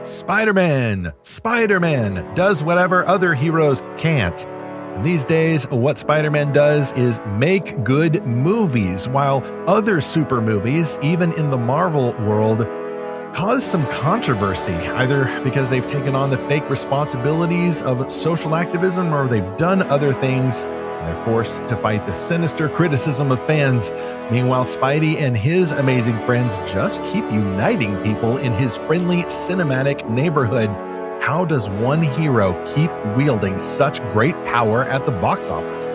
Spider-Man. Spider-Man does whatever other heroes can't. And these days, what Spider-Man does is make good movies, while other super movies, even in the Marvel world, cause some controversy, either because they've taken on the fake responsibilities of social activism or they've done other things and they're forced to fight the sinister criticism of fans. Meanwhile, Spidey and his amazing friends just keep uniting people in his friendly cinematic neighborhood. How does one hero keep wielding such great power at the box office?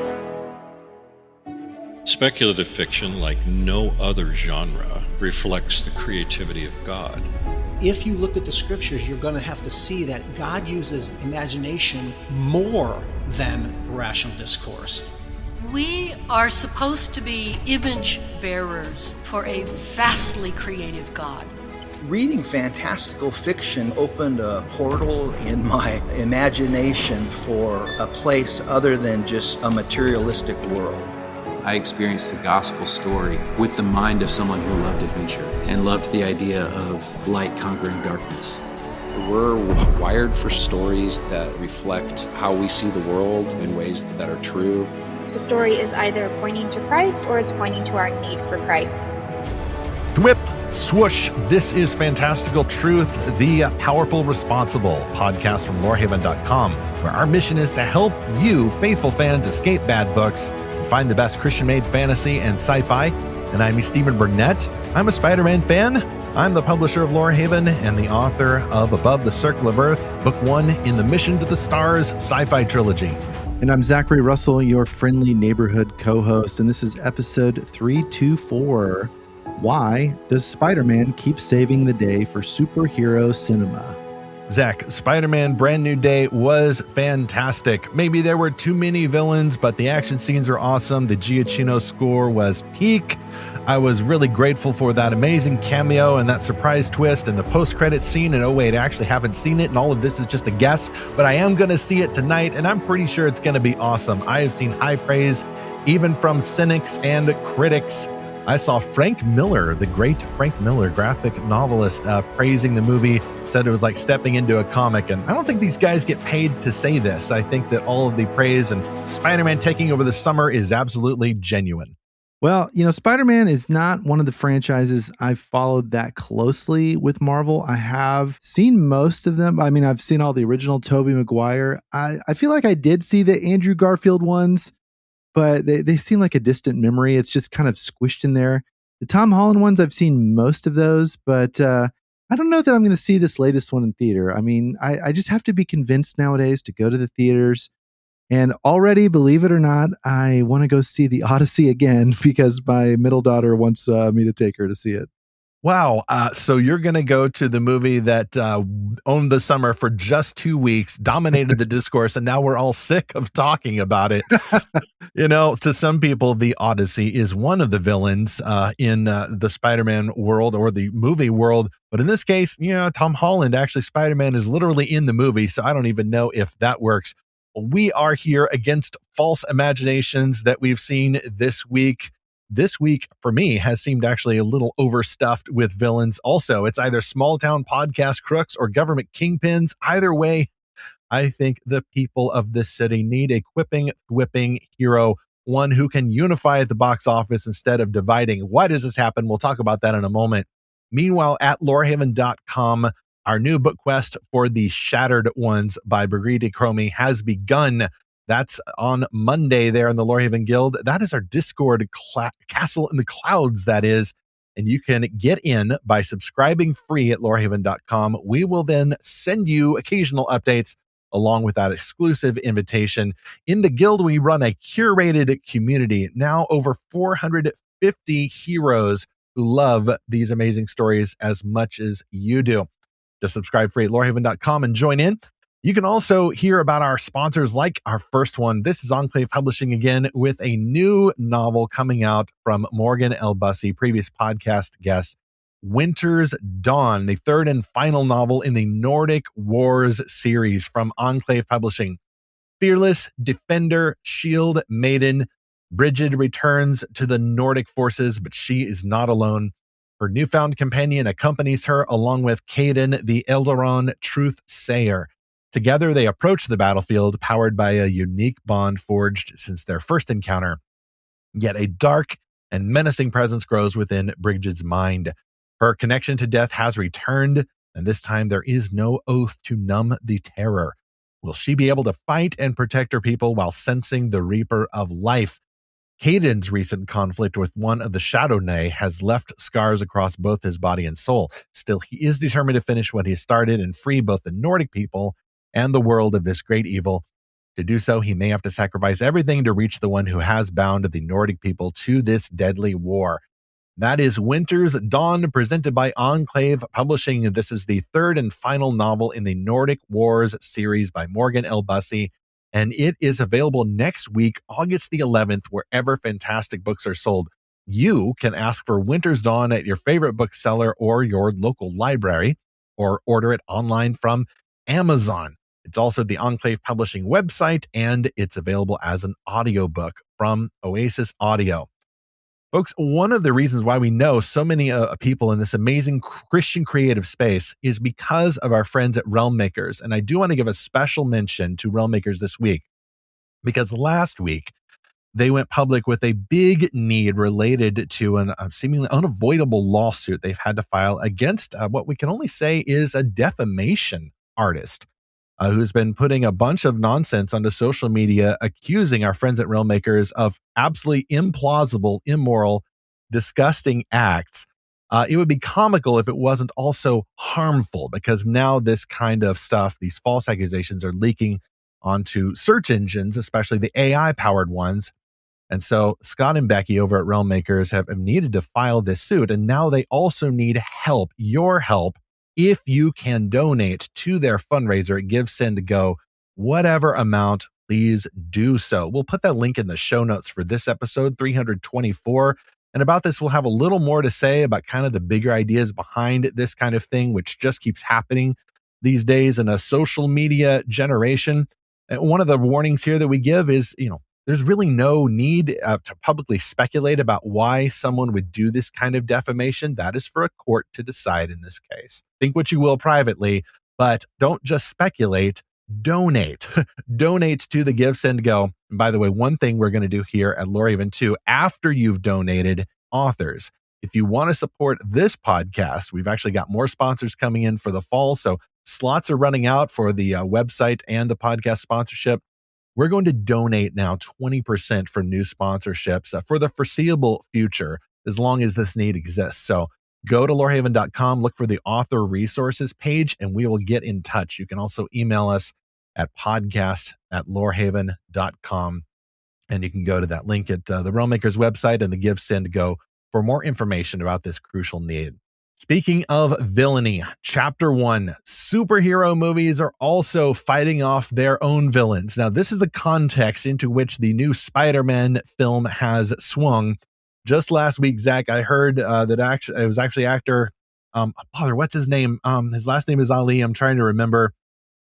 Speculative fiction, like no other genre, reflects the creativity of God. If you look at the scriptures, you're going to have to see that God uses imagination more than rational discourse. We are supposed to be image bearers for a vastly creative God. Reading fantastical fiction opened a portal in my imagination for a place other than just a materialistic world. I experienced the gospel story with the mind of someone who loved adventure and loved the idea of light conquering darkness. We're wired for stories that reflect how we see the world in ways that are true. The story is either pointing to Christ or it's pointing to our need for Christ. Thwip, swoosh, this is Fantastical Truth, the Powerful Responsible podcast from Lorehaven.com, where our mission is to help you, faithful fans, escape bad books and find the best Christian-made fantasy and sci-fi. And I'm Stephen Burnett. I'm a Spider-Man fan. I'm the publisher of Lorehaven and the author of Above the Circle of Earth, Book 1 in the Mission to the Stars sci-fi trilogy. And I'm Zachary Russell, your friendly neighborhood co-host, and this is episode 324. Why does Spider-Man keep saving the day for superhero cinema? Zach, Spider-Man Brand New Day was fantastic. Maybe there were too many villains, but the action scenes are awesome. The Giacchino score was peak. I was really grateful for that amazing cameo and that surprise twist and the post-credit scene. And oh wait, I actually haven't seen it, and all of this is just a guess, but I am going to see it tonight, and I'm pretty sure it's going to be awesome. I have seen high praise, even from cynics and critics. I saw Frank Miller, the great Frank Miller, graphic novelist, praising the movie, said it was like stepping into a comic. And I don't think these guys get paid to say this. I think that all of the praise and Spider-Man taking over the summer is absolutely genuine. Well, you know, Spider-Man is not one of the franchises I've followed that closely with Marvel. I have seen most of them. I mean, I've seen all the original Tobey Maguire. I feel like I did see the Andrew Garfield ones, but they seem like a distant memory. It's just kind of squished in there. The Tom Holland ones, I've seen most of those, but I don't know that I'm going to see this latest one in theater. I mean, I just have to be convinced nowadays to go to the theaters. And already, believe it or not, I want to go see The Odyssey again because my middle daughter wants me to take her to see it. Wow. So you're going to go to the movie that owned the summer for just 2 weeks, dominated the discourse, and now we're all sick of talking about it. You know, to some people, The Odyssey is one of the villains in the Spider-Man world or the movie world. But in this case, you know, Tom Holland, actually, Spider-Man is literally in the movie. So I don't even know if that works. We are here against false imaginations that we've seen this week. This week, for me, has seemed actually a little overstuffed with villains. Also, it's either small town podcast crooks or government kingpins. Either way, I think the people of this city need a whipping hero, one who can unify at the box office instead of dividing. Why does this happen? We'll talk about that in a moment. Meanwhile, at Lorehaven.com, our new book quest for The Shattered Ones by Brigitte Cromie has begun. That's on Monday there in the Lorehaven Guild. That is our Discord castle in the clouds, that is. And you can get in by subscribing free at Lorehaven.com. We will then send you occasional updates along with that exclusive invitation. In the Guild, we run a curated community, now over 450 heroes who love these amazing stories as much as you do. Just subscribe free at Lorehaven.com and join in. You can also hear about our sponsors like our first one. This is Enclave Publishing again with a new novel coming out from Morgan L. Bussey, previous podcast guest, Winter's Dawn, the third and final novel in the Nordic Wars series from Enclave Publishing. Fearless defender, shield maiden, Brigid returns to the Nordic forces, but she is not alone. Her newfound companion accompanies her, along with Caden, the Eldaron Truth Sayer. Together, they approach the battlefield, powered by a unique bond forged since their first encounter. Yet a dark and menacing presence grows within Brigid's mind. Her connection to death has returned, and this time there is no oath to numb the terror. Will she be able to fight and protect her people while sensing the Reaper of Life? Caden's recent conflict with one of the Shadow Nay has left scars across both his body and soul. Still, he is determined to finish what he started and free both the Nordic people and the world of this great evil. To do so, he may have to sacrifice everything to reach the one who has bound the Nordic people to this deadly war. That is Winter's Dawn, presented by Enclave Publishing. This is the third and final novel in the Nordic Wars series by Morgan L. Bussey, and it is available next week, August the 11th, wherever fantastic books are sold. You can ask for Winter's Dawn at your favorite bookseller or your local library, or order it online from Amazon. It's also the Enclave Publishing website, and it's available as an audiobook from Oasis Audio. Folks, one of the reasons why we know so many people in this amazing Christian creative space is because of our friends at Realm Makers. And I do want to give a special mention to Realm Makers this week, because last week they went public with a big need related to a seemingly unavoidable lawsuit they've had to file against what we can only say is a defamation artist. Who's been putting a bunch of nonsense onto social media, accusing our friends at Realm Makers of absolutely implausible, immoral, disgusting acts. It would be comical if it wasn't also harmful, because now this kind of stuff, these false accusations, are leaking onto search engines, especially the AI-powered ones. And so Scott and Becky over at Realm Makers have needed to file this suit, and now they also need help, your help. If you can donate to their fundraiser at Give, Send, Go, whatever amount, please do so. We'll put that link in the show notes for this episode, 324. And about this, we'll have a little more to say about kind of the bigger ideas behind this kind of thing, which just keeps happening these days in a social media generation. And one of the warnings here that we give is, there's really no need to publicly speculate about why someone would do this kind of defamation. That is for a court to decide in this case. Think what you will privately, but don't just speculate. Donate. Donate to the Give, Send, Go. And by the way, one thing we're going to do here at Lorehaven too, after you've donated, authors, if you want to support this podcast, we've actually got more sponsors coming in for the fall. So slots are running out for the website and the podcast sponsorship. We're going to donate now 20% for new sponsorships for the foreseeable future, as long as this need exists. So go to lorehaven.com, look for the author resources page, and we will get in touch. You can also email us at podcast@lorehaven.com, and you can go to that link at the Realm Makers website and the Give, Send, Go for more information about this crucial need. Speaking of villainy, Chapter 1, superhero movies are also fighting off their own villains. Now, this is the context into which the new Spider-Man film has swung. Just last week, Zach, I heard that it was actually actor, what's his name? His last name is Ali. I'm trying to remember.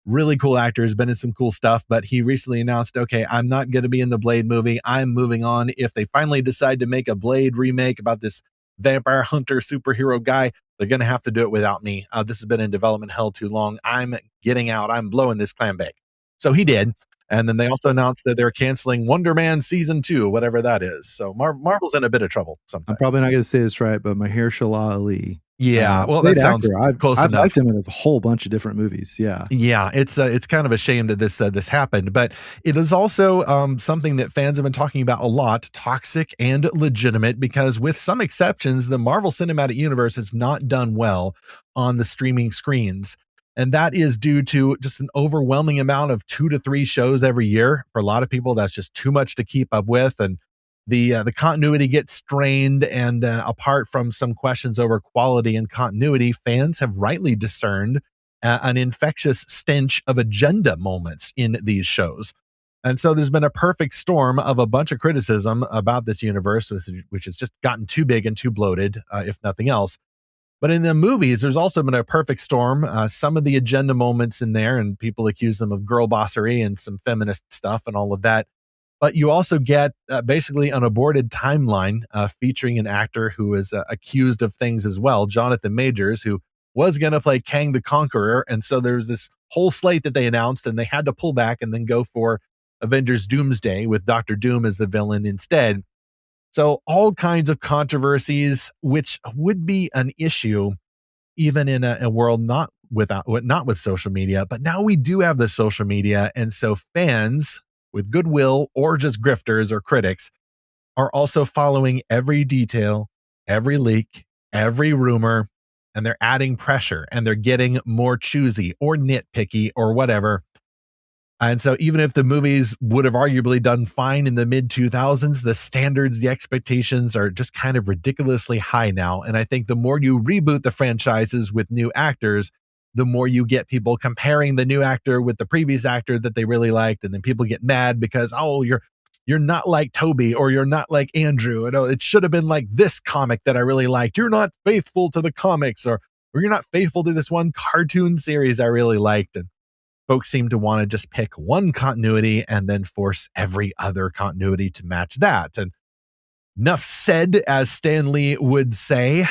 Really cool actor, has been in some cool stuff, but he recently announced, okay, I'm not going to be in the Blade movie. I'm moving on. If they finally decide to make a Blade remake about this vampire hunter superhero guy, they're going to have to do it without me. This has been in development hell too long. I'm getting out. I'm blowing this clam bake. So he did. And then they also announced that they're canceling Wonder Man Season 2, whatever that is. So Marvel's in a bit of trouble sometimes. I'm probably not going to say this right, but Mahershala Ali. Yeah, well, that sounds close enough. I've liked him in a whole bunch of different movies. Yeah, it's kind of a shame that this happened, but it is also something that fans have been talking about a lot, toxic and legitimate, because with some exceptions, the Marvel Cinematic Universe has not done well on the streaming screens. And that is due to just an overwhelming amount of 2 to 3 shows every year. For a lot of people, that's just too much to keep up with. And the continuity gets strained, and apart from some questions over quality and continuity, fans have rightly discerned an infectious stench of agenda moments in these shows. And so there's been a perfect storm of a bunch of criticism about this universe, which has just gotten too big and too bloated, if nothing else. But in the movies, there's also been a perfect storm. Some of the agenda moments in there, and people accuse them of girl bossery and some feminist stuff and all of that. But you also get basically an aborted timeline featuring an actor who is accused of things as well, Jonathan Majors, who was going to play Kang the Conqueror. And so there's this whole slate that they announced, and they had to pull back and then go for Avengers Doomsday with Doctor Doom as the villain instead. So all kinds of controversies, which would be an issue even in a world not with social media. But now we do have the social media, and so fans with goodwill or just grifters or critics are also following every detail, every leak, every rumor, and they're adding pressure, and they're getting more choosy or nitpicky or whatever. And so even if the movies would have arguably done fine in the mid 2000s, the standards, the expectations are just kind of ridiculously high now. And I think the more you reboot the franchises with new actors, the more you get people comparing the new actor with the previous actor that they really liked. And then people get mad because, oh, you're not like Toby, or you're not like Andrew. It should have been like this comic that I really liked. You're not faithful to the comics, or you're not faithful to this one cartoon series I really liked. And folks seem to want to just pick one continuity and then force every other continuity to match that. And enough said, as Stan Lee would say,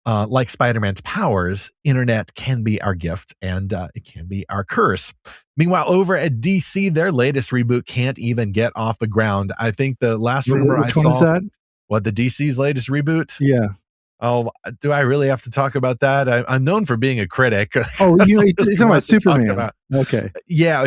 like Spider-Man's powers, internet can be our gift, and it can be our curse. Meanwhile, over at DC, their latest reboot can't even get off the ground. I think the last rumor I saw... Which one is that? What, the DC's latest reboot? Yeah. Oh, do I really have to talk about that? I'm known for being a critic. Oh, you're talking about Superman. Okay. Yeah.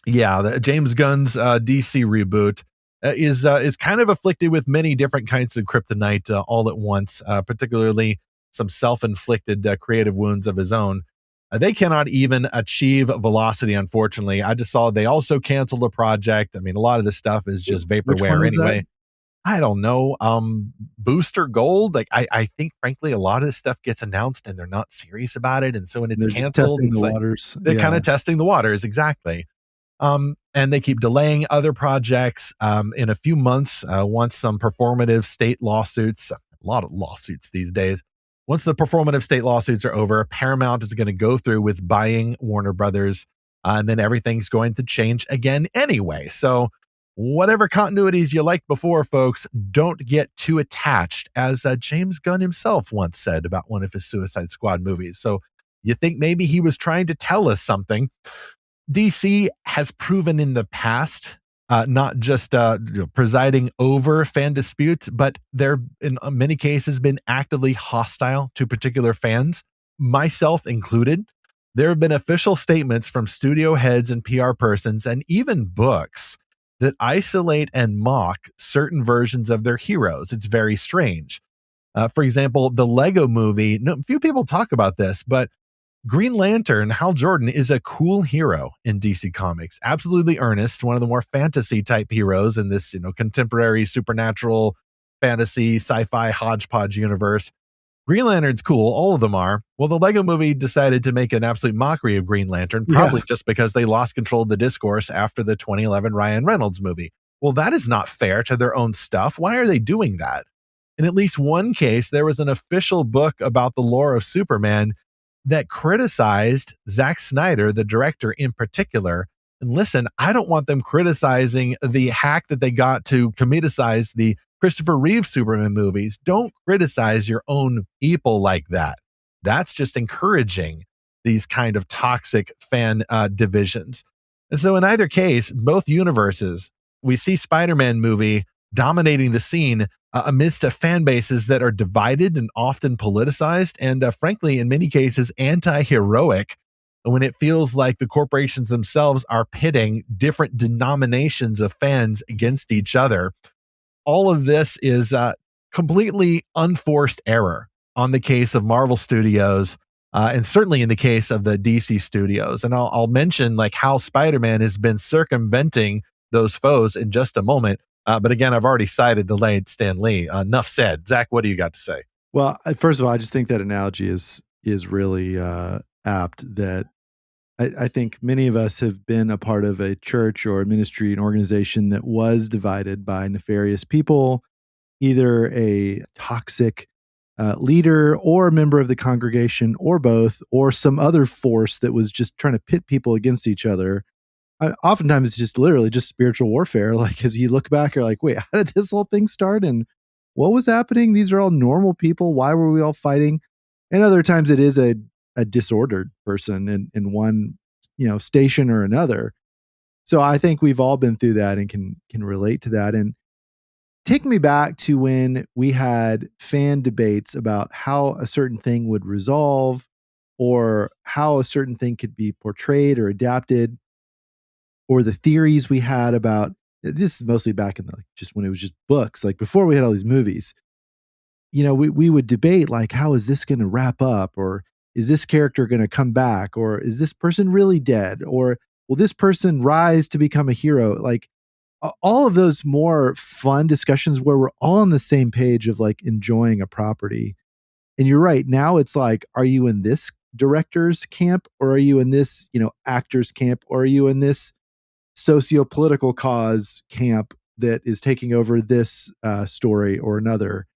Yeah. The James Gunn's DC reboot is kind of afflicted with many different kinds of kryptonite all at once, particularly some self-inflicted creative wounds of his own. They cannot even achieve velocity, unfortunately. I just saw they also canceled a project. I mean, a lot of this stuff is just vaporware anyway. I don't know. Booster Gold. Like I think, frankly, a lot of this stuff gets announced and they're not serious about it, and so when it's canceled, it's like they're kind of testing the waters. Exactly. And they keep delaying other projects. In a few months, once some performative state lawsuits, a lot of lawsuits these days. Once the performative state lawsuits are over, Paramount is going to go through with buying Warner Brothers, and then everything's going to change again anyway. So whatever continuities you liked before, folks, don't get too attached, as James Gunn himself once said about one of his Suicide Squad movies. So you think maybe he was trying to tell us something. DC has proven in the past, not just presiding over fan disputes, but they're in many cases been actively hostile to particular fans, myself included. There have been official statements from studio heads and PR persons, and even books, that isolate and mock certain versions of their heroes. It's very strange. For example, the Lego movie, few people talk about this, but Green Lantern, Hal Jordan, is a cool hero in DC Comics. Absolutely earnest, one of the more fantasy type heroes in this, contemporary supernatural fantasy sci-fi hodgepodge universe. Green Lantern's cool. All of them are. Well, the Lego movie decided to make an absolute mockery of Green Lantern, probably just because they lost control of the discourse after the 2011 Ryan Reynolds movie. Well, that is not fair to their own stuff. Why are they doing that? In at least one case, there was an official book about the lore of Superman that criticized Zack Snyder, the director in particular. And listen, I don't want them criticizing the hack that they got to comedicize the Christopher Reeve Superman movies. Don't criticize your own people like that. That's just encouraging these kind of toxic fan divisions. And so in either case, both universes, we see Spider-Man movie dominating the scene amidst fan bases that are divided and often politicized, and frankly, in many cases, anti-heroic, when it feels like the corporations themselves are pitting different denominations of fans against each other. All of this is completely unforced error on the case of Marvel Studios, and certainly in the case of the DC Studios. And I'll mention like how Spider-Man has been circumventing those foes in just a moment. But again, I've already cited the late Stan Lee. Enough said. Zach, what do you got to say? Well, first of all, I just think that analogy is really apt. That I think many of us have been a part of a church or a ministry, an organization that was divided by nefarious people, either a toxic leader or a member of the congregation, or both, or some other force that was just trying to pit people against each other. Oftentimes it's just literally just spiritual warfare. Like, as you look back, you're like, wait, how did this whole thing start? And what was happening? These are all normal people. Why were we all fighting? And other times it is a disordered person in one, station or another. So I think we've all been through that and can relate to that. And take me back to when we had fan debates about how a certain thing would resolve or how a certain thing could be portrayed or adapted, or the theories we had about this is mostly back in just when it was just books, like before we had all these movies. We would debate like, how is this going to wrap up? Or is this character going to come back? Or is this person really dead? Or will this person rise to become a hero? Like all of those more fun discussions where we're all on the same page of like enjoying a property. And you're right. Now it's like, are you in this director's camp, or are you in this, actor's camp, or are you in this socio-political cause camp that is taking over this story or another?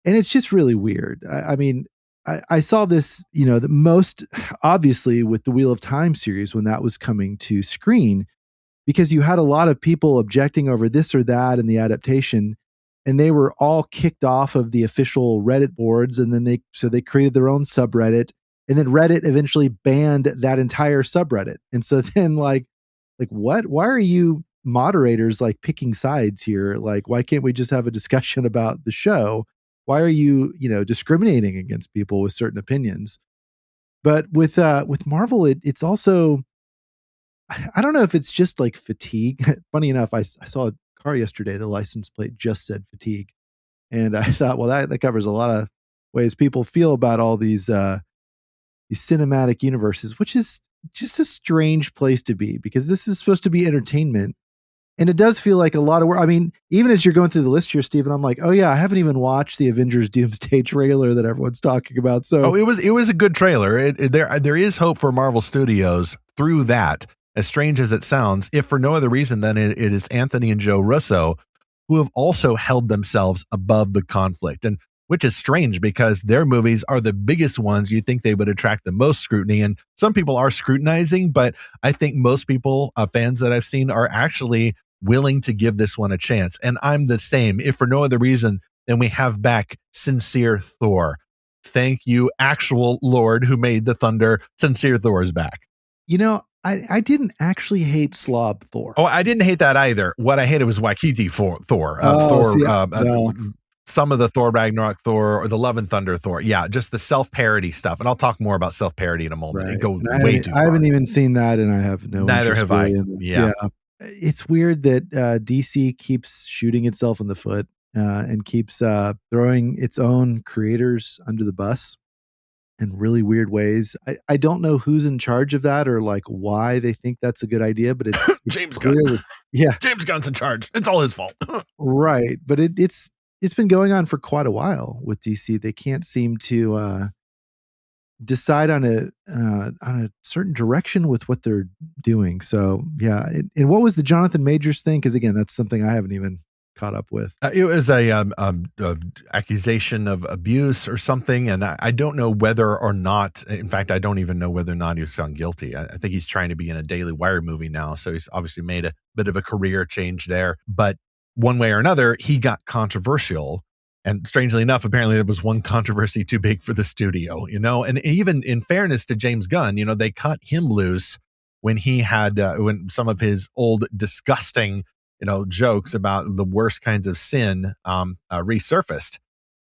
And it's just really weird. I mean, I saw this, the most obviously with the Wheel of Time series when that was coming to screen, because you had a lot of people objecting over this or that in the adaptation, and they were all kicked off of the official Reddit boards, and then they created their own subreddit, and then Reddit eventually banned that entire subreddit. And so then like what? Why are you moderators like picking sides here? Like, why can't we just have a discussion about the show? Why are you, discriminating against people with certain opinions? But with Marvel, it's also, I don't know if it's just like fatigue. Funny enough, I saw a car yesterday, the license plate just said fatigue. And I thought, well, that covers a lot of ways people feel about all these cinematic universes, which is just a strange place to be, because this is supposed to be entertainment. And it does feel like a lot of work. I mean, even as you're going through the list here, Stephen, I'm like, oh yeah, I haven't even watched the Avengers Doomsday trailer that everyone's talking about. So it was a good trailer. There is hope for Marvel Studios through that. As strange as it sounds, if for no other reason than it is Anthony and Joe Russo who have also held themselves above the conflict, and which is strange because their movies are the biggest ones. You think they would attract the most scrutiny, and some people are scrutinizing, but I think most people, fans that I've seen, are actually willing to give this one a chance. And I'm the same, if for no other reason than we have back sincere Thor. Thank you, actual Lord who made the thunder. Sincere Thor is back. I didn't actually hate Slob Thor. Oh, I didn't hate that either. What I hated was Waikiki Thor. Some of the Thor Ragnarok Thor or the Love and Thunder Thor. Yeah, just the self-parody stuff. And I'll talk more about self-parody in a moment. Right. It goes way too far. I haven't even seen that, and I have no Neither have I. Yeah. It's weird that DC keeps shooting itself in the foot and keeps throwing its own creators under the bus in really weird ways. I don't know who's in charge of that or like why they think that's a good idea, but it's James Gunn. Yeah. James Gunn's in charge. It's all his fault. Right. But it's been going on for quite a while with DC. They can't seem to decide on a certain direction with what they're doing. So yeah. And what was the Jonathan Majors thing? Because again, that's something I haven't even caught up with. It was a accusation of abuse or something, and I don't know whether or not. In fact, I don't even know whether or not he was found guilty. I think he's trying to be in a Daily Wire movie now, so he's obviously made a bit of a career change there. But one way or another, he got controversial. And strangely enough, apparently there was one controversy too big for the studio, and even in fairness to James Gunn, they cut him loose when he had, when some of his old disgusting, jokes about the worst kinds of sin resurfaced.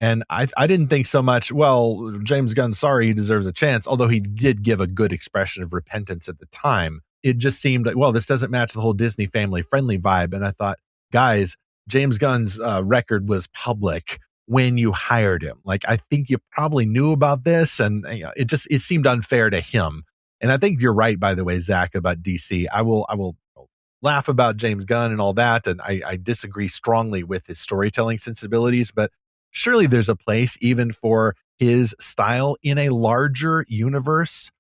And I didn't think so much, well, James Gunn, sorry, he deserves a chance, although he did give a good expression of repentance at the time. It just seemed like, well, this doesn't match the whole Disney family friendly vibe. And I thought, guys, James Gunn's record was public when you hired him. Like, I think you probably knew about this, and it seemed unfair to him. And I think you're right, by the way, Zach, about DC. I will laugh about James Gunn and all that, and I disagree strongly with his storytelling sensibilities, but surely there's a place even for his style in a larger universe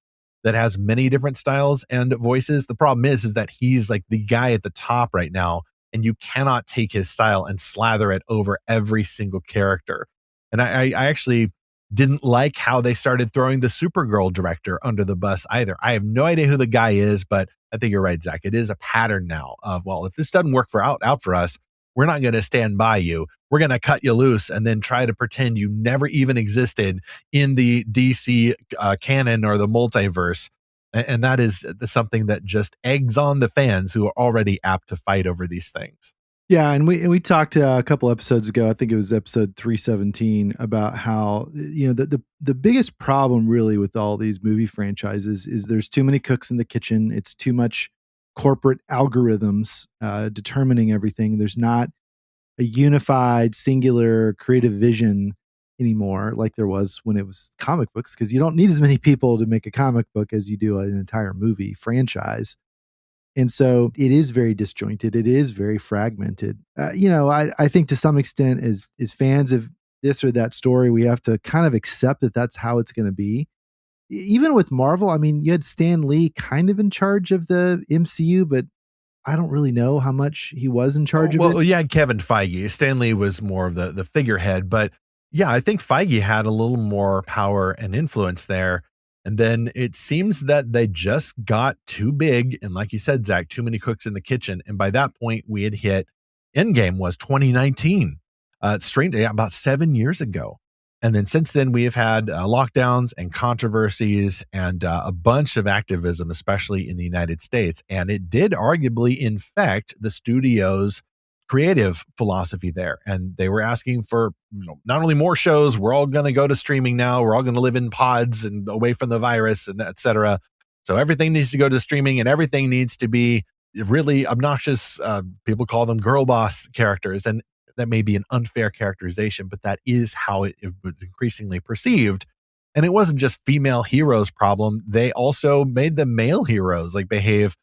that has many different styles and voices. The problem is that he's like the guy at the top right now, and you cannot take his style and slather it over every single character. And I actually didn't like how they started throwing the Supergirl director under the bus either. I have no idea who the guy is, but I think you're right, Zach. It is a pattern now of, well, if this doesn't work out for us, we're not going to stand by you. We're going to cut you loose and then try to pretend you never even existed in the DC canon or the multiverse. And that is something that just eggs on the fans who are already apt to fight over these things. Yeah, and we talked a couple episodes ago, I think it was episode 317, about how, the biggest problem really with all these movie franchises is there's too many cooks in the kitchen. It's too much corporate algorithms determining everything. There's not a unified, singular creative vision anymore like there was when it was comic books, because you don't need as many people to make a comic book as you do an entire movie franchise. And so it is very disjointed. It is very fragmented. I think to some extent, as fans of this or that story, we have to kind of accept that that's how it's going to be. Even with Marvel, I mean, you had Stan Lee kind of in charge of the MCU, but I don't really know how much he was in charge of it. Well, yeah, Kevin Feige. Stan Lee was more of the figurehead, but yeah, I think Feige had a little more power and influence there. And then it seems that they just got too big. And like you said, Zach, too many cooks in the kitchen. And by that point, we had hit Endgame was 2019, straight about 7 years ago. And then since then, we have had lockdowns and controversies and a bunch of activism, especially in the United States. And it did arguably infect the studio's creative philosophy there. And they were asking for not only more shows, we're all going to go to streaming now. We're all going to live in pods and away from the virus and et cetera. So everything needs to go to streaming and everything needs to be really obnoxious. People call them girl boss characters. And that may be an unfair characterization, but that is how it was increasingly perceived. And it wasn't just female heroes' problem. They also made the male heroes behave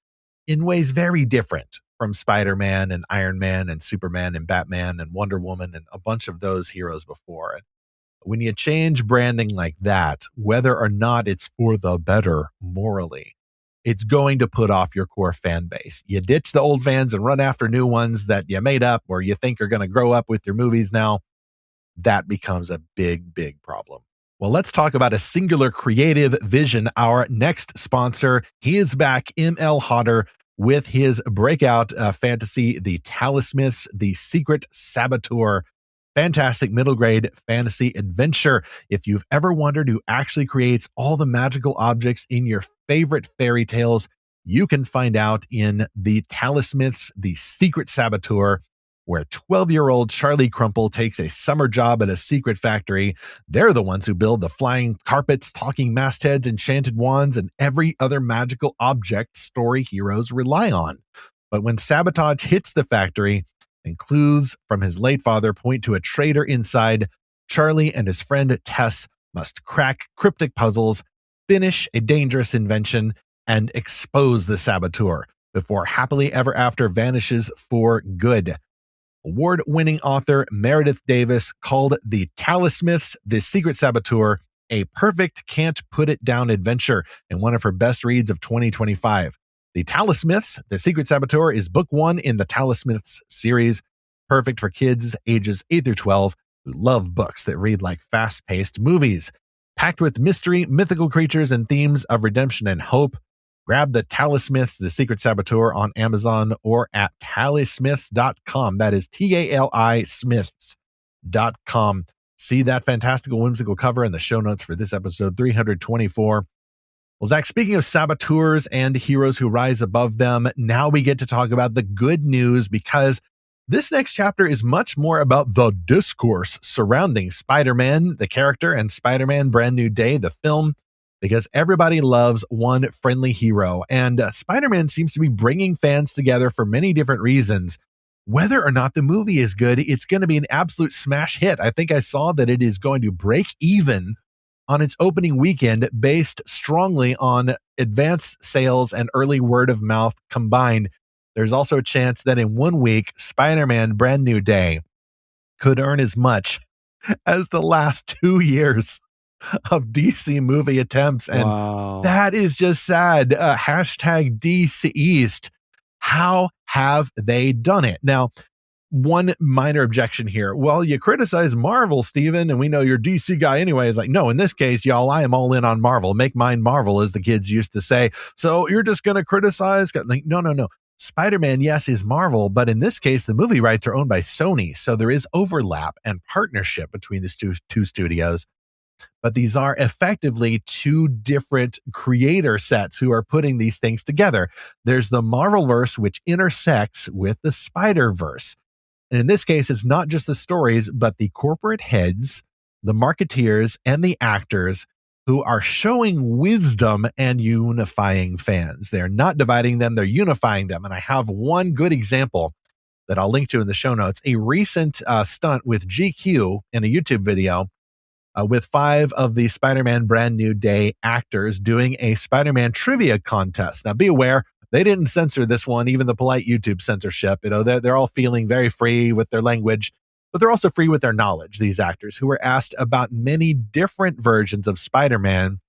in ways very different from Spider-Man and Iron Man and Superman and Batman and Wonder Woman and a bunch of those heroes before. And when you change branding like that, whether or not it's for the better morally, it's going to put off your core fan base. You ditch the old fans and run after new ones that you made up or you think are going to grow up with your movies now. That becomes a big, big problem. Well, let's talk about a singular creative vision. Our next sponsor, he is back, M.L. Hodder, with his breakout fantasy, The Talismiths, The Secret Saboteur. Fantastic middle grade fantasy adventure. If you've ever wondered who actually creates all the magical objects in your favorite fairy tales, you can find out in The Talismiths, The Secret Saboteur, where 12-year-old Charlie Crumple takes a summer job at a secret factory. They're the ones who build the flying carpets, talking mastheads, enchanted wands, and every other magical object story heroes rely on. But when sabotage hits the factory and clues from his late father point to a traitor inside, Charlie and his friend Tess must crack cryptic puzzles, finish a dangerous invention, and expose the saboteur before happily ever after vanishes for good. Award-winning author Meredith Davis called The Talismiths, The Secret Saboteur, a perfect can't-put-it-down adventure and one of her best reads of 2025. The Talismiths, The Secret Saboteur is book one in the Talismiths series, perfect for kids ages 8 through 12 who love books that read like fast-paced movies. Packed with mystery, mythical creatures, and themes of redemption and hope, grab the Talismiths, The Secret Saboteur on Amazon or at talismiths.com. That is TALI Smiths.com. See that fantastical, whimsical cover in the show notes for this episode 324. Well, Zach, speaking of saboteurs and heroes who rise above them, now we get to talk about the good news, because this next chapter is much more about the discourse surrounding Spider-Man, the character, and Spider-Man Brand New Day, the film, because everybody loves one friendly hero, and Spider-Man seems to be bringing fans together for many different reasons. Whether or not the movie is good, it's going to be an absolute smash hit. I think I saw that it is going to break even on its opening weekend based strongly on advanced sales and early word of mouth combined. There's also a chance that in 1 week, Spider-Man Brand New Day could earn as much as the last 2 years of DC movie attempts. And that is just sad. Hashtag DC East. How have they done it? Now, one minor objection here. Well, you criticize Marvel, Steven, and we know you're DC guy anyway. It's like, no, in this case, y'all, I am all in on Marvel. Make mine Marvel, as the kids used to say. So you're just going to criticize? Like, no. Spider-Man, yes, is Marvel, but in this case, the movie rights are owned by Sony. So there is overlap and partnership between these two studios. But these are effectively two different creator sets who are putting these things together. There's the Marvelverse, which intersects with the Spider-Verse. And in this case, it's not just the stories, but the corporate heads, the marketeers, and the actors who are showing wisdom and unifying fans. They're not dividing them, they're unifying them. And I have one good example that I'll link to in the show notes. A recent stunt with GQ in a YouTube video with 5 of the Spider-Man Brand New Day actors doing a Spider-Man trivia contest. Now, be aware, they didn't censor this one, even the polite YouTube censorship. You know, they're all feeling very free with their language, but they're also free with their knowledge, these actors, who were asked about many different versions of Spider-Man,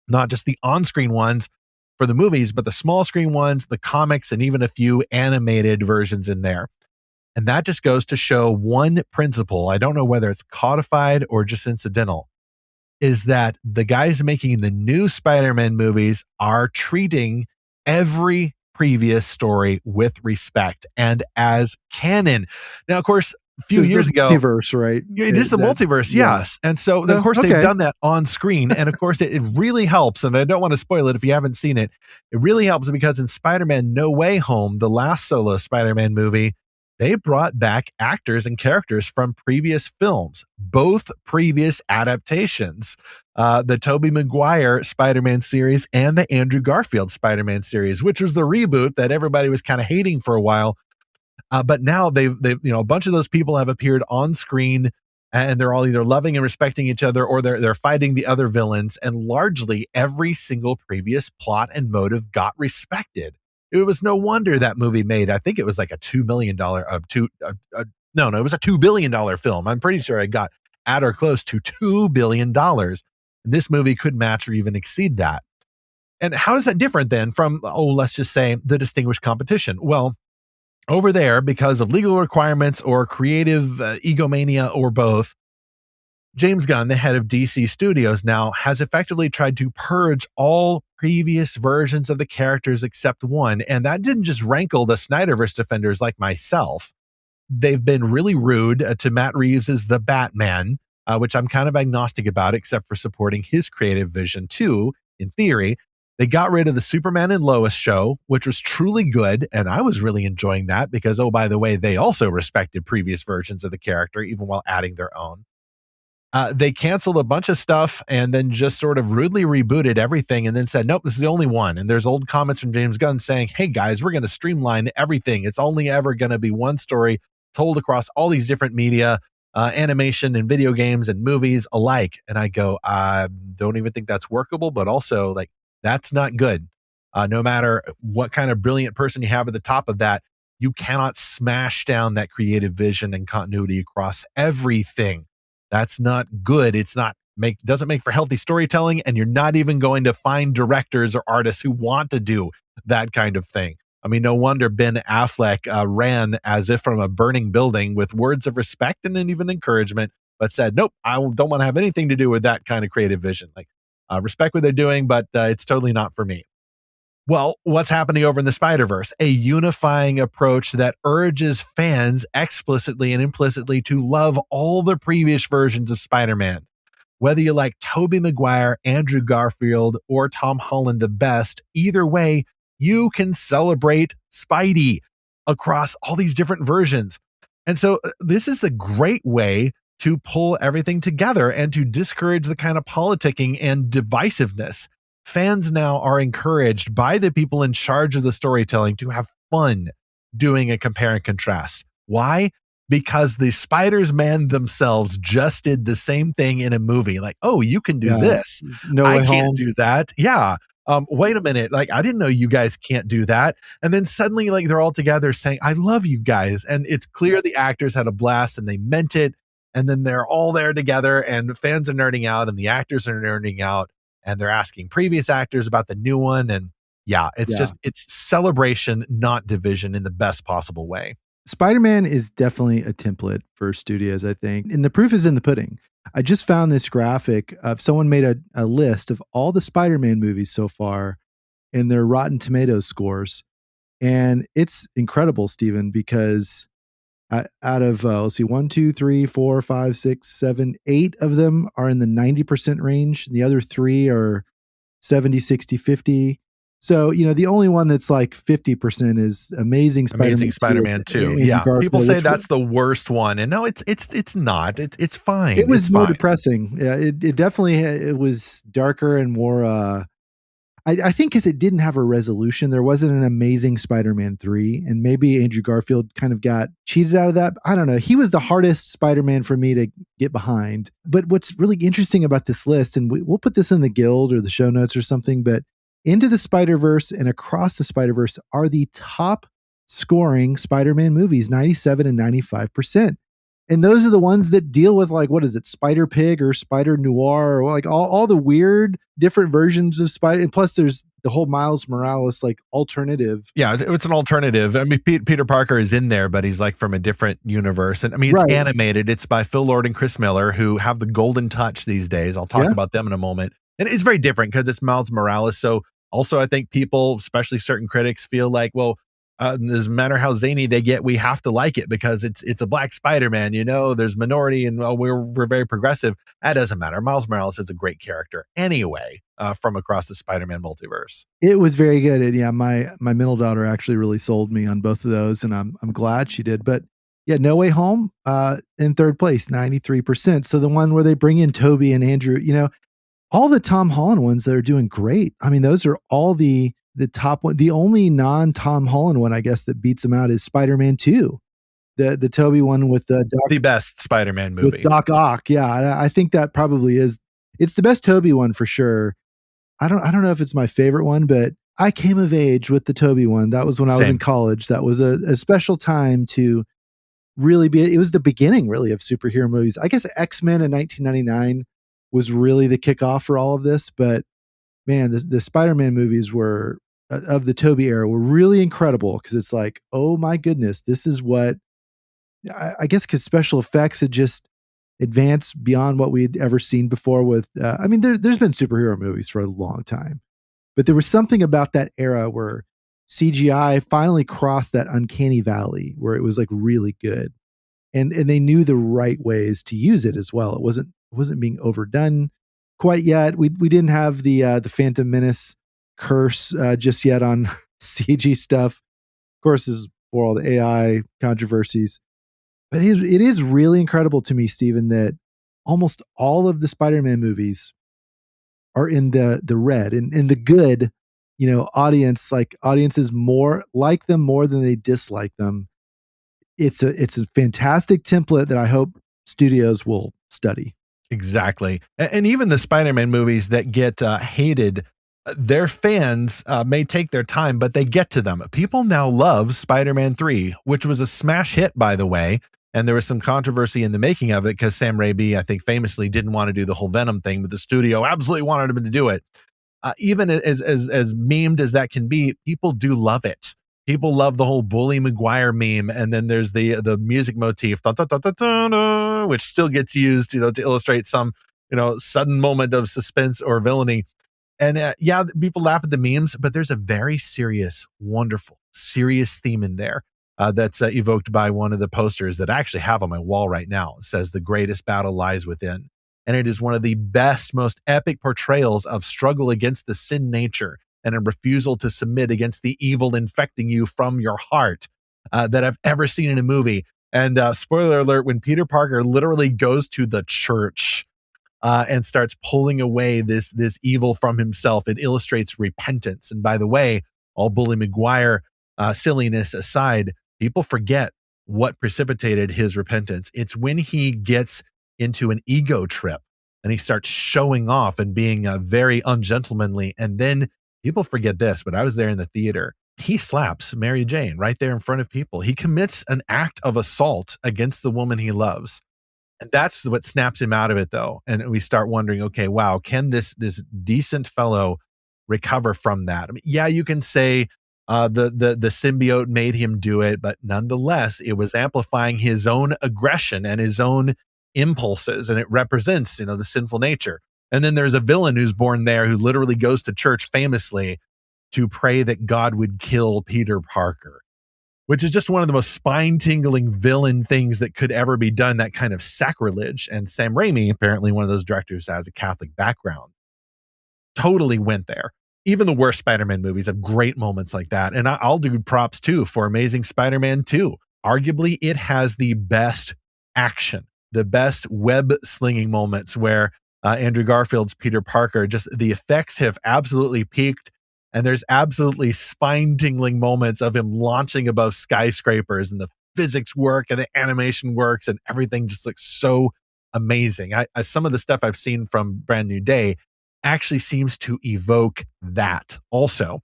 not just the on-screen ones for the movies, but the small screen ones, the comics, and even a few animated versions in there. And that just goes to show one principle. I don't know whether it's codified or just incidental, is that the guys making the new Spider-Man movies are treating every previous story with respect and as canon. Now, of course, a few years ago, multiverse, right? It is the multiverse, yes. And so, of course, they've done that on screen. And of course, it really helps. And I don't want to spoil it if you haven't seen it. It really helps because in Spider-Man No Way Home, the last solo Spider-Man movie, they brought back actors and characters from previous films, both previous adaptations, the Tobey Maguire Spider-Man series and the Andrew Garfield Spider-Man series, which was the reboot that everybody was kind of hating for a while. But now they've a bunch of those people have appeared on screen, and they're all either loving and respecting each other, or they're fighting the other villains. And largely every single previous plot and motive got respected. It was no wonder that movie made, I think it was like a $2 million, it was a $2 billion film. I'm pretty sure it got at or close to $2 billion. And this movie could match or even exceed that. And how is that different then from, let's just say the distinguished competition? Well, over there, because of legal requirements or creative egomania or both, James Gunn, the head of DC Studios now, has effectively tried to purge all previous versions of the characters except one. And that didn't just rankle the Snyderverse defenders like myself. They've been really rude to Matt Reeves as the Batman, which I'm kind of agnostic about, except for supporting his creative vision too, in theory. They got rid of the Superman and Lois show, which was truly good. And I was really enjoying that because, oh, by the way, they also respected previous versions of the character, even while adding their own. They canceled a bunch of stuff and then just sort of rudely rebooted everything and then said, nope, this is the only one. And there's old comments from James Gunn saying, hey guys, we're going to streamline everything. It's only ever going to be one story told across all these different media, animation and video games and movies alike. And I go, I don't even think that's workable, but also like, that's not good. No matter what kind of brilliant person you have at the top of that, you cannot smash down that creative vision and continuity across everything. That's not good. Doesn't make for healthy storytelling, and you're not even going to find directors or artists who want to do that kind of thing. I mean, no wonder Ben Affleck ran as if from a burning building with words of respect and then even encouragement, but said, nope, I don't want to have anything to do with that kind of creative vision. Like, respect what they're doing, but it's totally not for me. Well, what's happening over in the Spider-Verse? A unifying approach that urges fans explicitly and implicitly to love all the previous versions of Spider-Man. Whether you like Tobey Maguire, Andrew Garfield, or Tom Holland the best, either way, you can celebrate Spidey across all these different versions. And so this is the great way to pull everything together and to discourage the kind of politicking and divisiveness. Fans now are encouraged by the people in charge of the storytelling to have fun doing a compare and contrast. Why? Because the Spider-Man themselves just did the same thing in a movie. Like, oh, you can do this. No I Way can't Home. do that. Yeah. Wait a minute. Like, I didn't know you guys can't do that. And then suddenly, like, they're all together saying, I love you guys. And it's clear the actors had a blast and they meant it. And then they're all there together and fans are nerding out and the actors are nerding out and they're asking previous actors about the new one. And it's celebration, not division in the best possible way. Spider-Man is definitely a template for studios, I think. And the proof is in the pudding. I just found this graphic of someone made a list of all the Spider-Man movies so far and their Rotten Tomatoes scores. And it's incredible, Stephen, because out of, let's see, 1, 2, 3, 4, 5, 6, 7, 8 of them are in the 90% range. The other 3 are 70, 60, 50. So, the only one that's like 50% is Amazing Spider-Man Amazing Spider-Man 2. Andrew Yeah. People Garfield, say which that's the worst one. And no, it's not. It's fine. it was It's more fine. depressing. Yeah, it definitely it was darker and more I think because it didn't have a resolution. There wasn't an Amazing Spider-Man 3, and maybe Andrew Garfield kind of got cheated out of that. I don't know. He was the hardest Spider-Man for me to get behind. But what's really interesting about this list, and we'll put this in the guild or the show notes or something, but Into the Spider-Verse and Across the Spider-Verse are the top scoring Spider-Man movies, 97 and 95%. And those are the ones that deal with, like, what is it, Spider Pig or Spider Noir, or like all the weird different versions of Spider. And plus, there's the whole Miles Morales like alternative. Yeah, it's an alternative. I mean, Peter Parker is in there, but he's like from a different universe. And I mean, it's Right. animated. It's by Phil Lord and Chris Miller, who have the golden touch these days. I'll talk Yeah. about them in a moment. And it's very different because it's Miles Morales. So also, I think people, especially certain critics, feel like, well, doesn't matter how zany they get, we have to like it because it's a black Spider-Man. There's minority, and we're very progressive. That doesn't matter. Miles Morales is a great character anyway. From Across the Spider-Man multiverse, It was very good. And yeah, my middle daughter actually really sold me on both of those, and I'm glad she did. But yeah, No Way Home in third place, 93%. So the one where they bring in Toby and Andrew, all the Tom Holland ones that are doing great. I mean, those are all the top one. The only non-Tom Holland one, I guess, that beats them out is Spider-Man 2. The Toby one with the the best Spider-Man movie. with Doc Ock. Yeah, I think that probably is. It's the best Toby one for sure. I don't know if it's my favorite one, but I came of age with the Toby one. That was when I was Same. in college. That was a special time to really it was the beginning really of superhero movies. I guess X-Men in 1999 was really the kickoff for all of this, but man, the Spider-Man movies were of the Toby era were really incredible because it's like, oh my goodness, this is what I guess because special effects had just advanced beyond what we'd ever seen before. With I mean, there's been superhero movies for a long time, but there was something about that era where CGI finally crossed that uncanny valley where it was like really good, and they knew the right ways to use it as well. It wasn't being overdone quite yet. We didn't have the Phantom Menace curse just yet on CG stuff. Of course, this is for all the AI controversies. But it is really incredible to me, Stephen, that almost all of the Spider-Man movies are in the red and in the good, audiences more like them more than they dislike them. It's a fantastic template that I hope studios will study. Exactly. And even the Spider-Man movies that get hated, their fans may take their time, but they get to them. People now love Spider-Man 3, which was a smash hit, by the way. And there was some controversy in the making of it because Sam Raimi, I think, famously didn't want to do the whole Venom thing, but the studio absolutely wanted him to do it. Even as memed as that can be, people do love it. People love the whole Bully Maguire meme, and then there's the music motif, da, da, da, da, da, da, which still gets used, to illustrate some, sudden moment of suspense or villainy. And yeah, people laugh at the memes, but there's a very serious, wonderful, serious theme in there that's evoked by one of the posters that I actually have on my wall right now. It says, "The greatest battle lies within." And it is one of the best, most epic portrayals of struggle against the sin nature and a refusal to submit against the evil infecting you from your heart that I've ever seen in a movie. And spoiler alert, when Peter Parker literally goes to the church and starts pulling away this evil from himself, it illustrates repentance. And by the way, all Bully Maguire silliness aside, people forget what precipitated his repentance. It's when he gets into an ego trip and he starts showing off and being very ungentlemanly. And then people forget this, but I was there in the theater. He slaps Mary Jane right there in front of people. He commits an act of assault against the woman he loves. And that's what snaps him out of it, though. And we start wondering, okay, wow, can this decent fellow recover from that? I mean, yeah, you can say The symbiote made him do it, but nonetheless, it was amplifying his own aggression and his own impulses, and it represents, the sinful nature. And then there's a villain who's born there who literally goes to church famously to pray that God would kill Peter Parker, which is just one of the most spine-tingling villain things that could ever be done, that kind of sacrilege. And Sam Raimi, apparently one of those directors who has a Catholic background, totally went there. Even the worst Spider-Man movies have great moments like that. And I'll do props too for Amazing Spider-Man 2. Arguably, it has the best action, the best web slinging moments where Andrew Garfield's Peter Parker, just the effects have absolutely peaked. And there's absolutely spine-tingling moments of him launching above skyscrapers, and the physics work and the animation works and everything just looks so amazing. Some of the stuff I've seen from Brand New Day actually seems to evoke that also.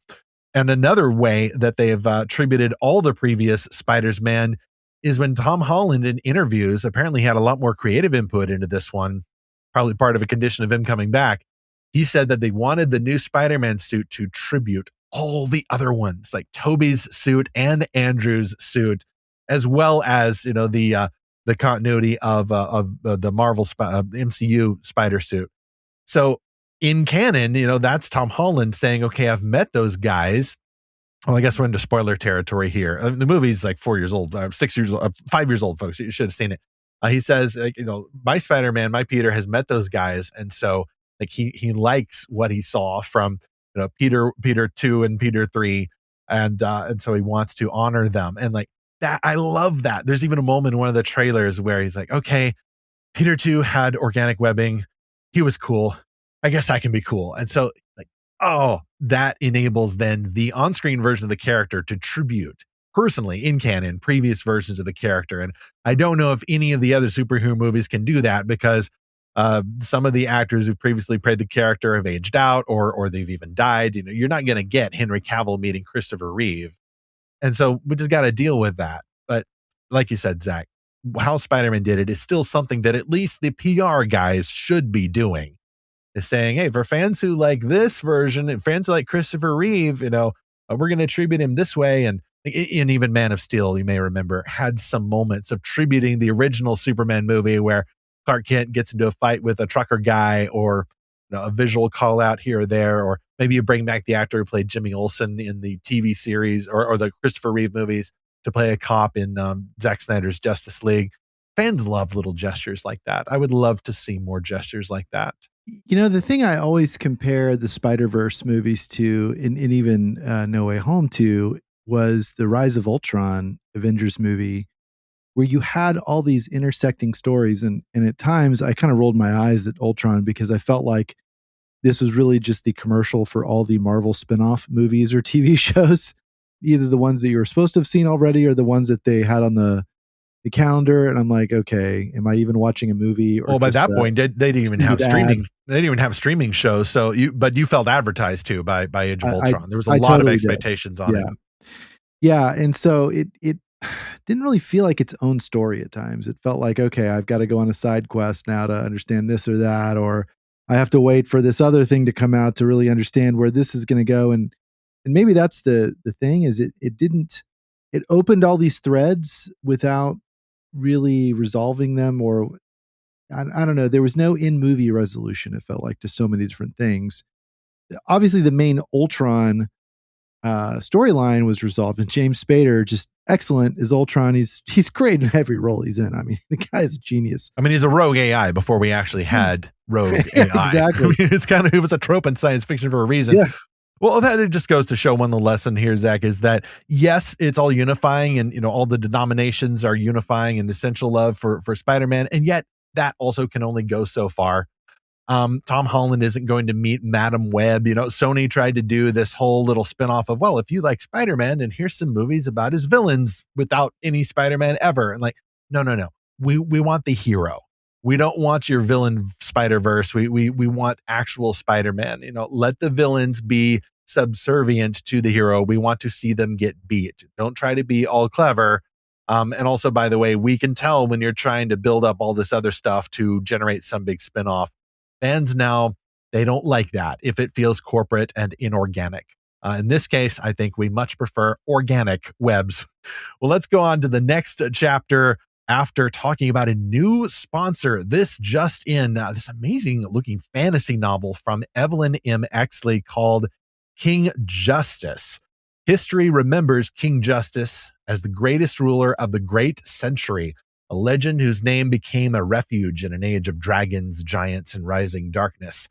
And another way that they have attributed all the previous Spider-Man is when Tom Holland in interviews apparently had a lot more creative input into this one, probably part of a condition of him coming back. He said that they wanted the new Spider-Man suit to tribute all the other ones, like Tobey's suit and Andrew's suit, as well as the continuity of the Marvel MCU spider suit. So in canon, that's Tom Holland saying, "Okay, I've met those guys." Well, I guess we're into spoiler territory here. The movie's like 4 years old, 6 years old, 5 years old, folks. You should have seen it. He says, my Spider-Man, my Peter has met those guys, and so he likes what he saw from Peter 2 and Peter 3, and so he wants to honor them. And like that, I love that. There's even a moment in one of the trailers where he's like, "Okay, Peter 2 had organic webbing. He was cool. I guess I can be cool." And so that enables then the on-screen version of the character to tribute personally in canon previous versions of the character. And I don't know if any of the other superhero movies can do that, because some of the actors who've previously played the character have aged out or they've even died. You're not going to get Henry Cavill meeting Christopher Reeve. And so we just got to deal with that. But like you said, Zach, how Spider-Man did it is still something that at least the PR guys should be doing, is saying, hey, for fans who like this version and fans who like Christopher Reeve, we're going to tribute him this way. And even Man of Steel, you may remember, had some moments of tributing the original Superman movie where Clark Kent gets into a fight with a trucker guy, or a visual call out here or there, or maybe you bring back the actor who played Jimmy Olsen in the TV series or the Christopher Reeve movies to play a cop in Zack Snyder's Justice League. Fans love little gestures like that. I would love to see more gestures like that. The thing I always compare the Spider-Verse movies to, and even No Way Home to, was the Rise of Ultron Avengers movie, where you had all these intersecting stories. And at times I kind of rolled my eyes at Ultron, because I felt like this was really just the commercial for all the Marvel spinoff movies or TV shows, either the ones that you were supposed to have seen already or the ones that they had on the calendar. And I'm like, okay, am I even watching a movie? Or by that point, they didn't even have streaming. They didn't even have streaming shows. So you felt advertised to by Age of Ultron. There was a lot totally of expectations on it. Yeah. And so it didn't really feel like its own story at times. It felt like, okay, I've got to go on a side quest now to understand this or that, or I have to wait for this other thing to come out to really understand where this is going to go. And maybe that's the thing, is it opened all these threads without really resolving them, or I don't know. There was no in-movie resolution, it felt like, to so many different things. Obviously, the main Ultron storyline was resolved, and James Spader, just excellent as Ultron. He's great in every role he's in. I mean, the guy's a genius. I mean, he's a rogue AI before we actually had rogue AI. Exactly. I mean, it was a trope in science fiction for a reason. Yeah. Well, that it just goes to show one, the lesson here, Zach, is that yes, it's all unifying, and all the denominations are unifying and essential love for Spider-Man, and yet that also can only go so far. Tom Holland isn't going to meet Madam Web. Sony tried to do this whole little spinoff of, well, if you like Spider-Man, and here's some movies about his villains without any Spider-Man ever. And like, no. We want the hero. We don't want your villain Spider-Verse. We want actual Spider-Man. Let the villains be subservient to the hero. We want to see them get beat. Don't try to be all clever. And also, by the way, we can tell when you're trying to build up all this other stuff to generate some big spinoff. Fans now, they don't like that if it feels corporate and inorganic. In this case, I think we much prefer organic webs. Well, let's go on to the next chapter after talking about a new sponsor. This just in, this amazing looking fantasy novel from Evelyn M. Exley called King Justice. History remembers King Justice as the greatest ruler of the great century, a legend whose name became a refuge in an age of dragons, giants, and rising darkness.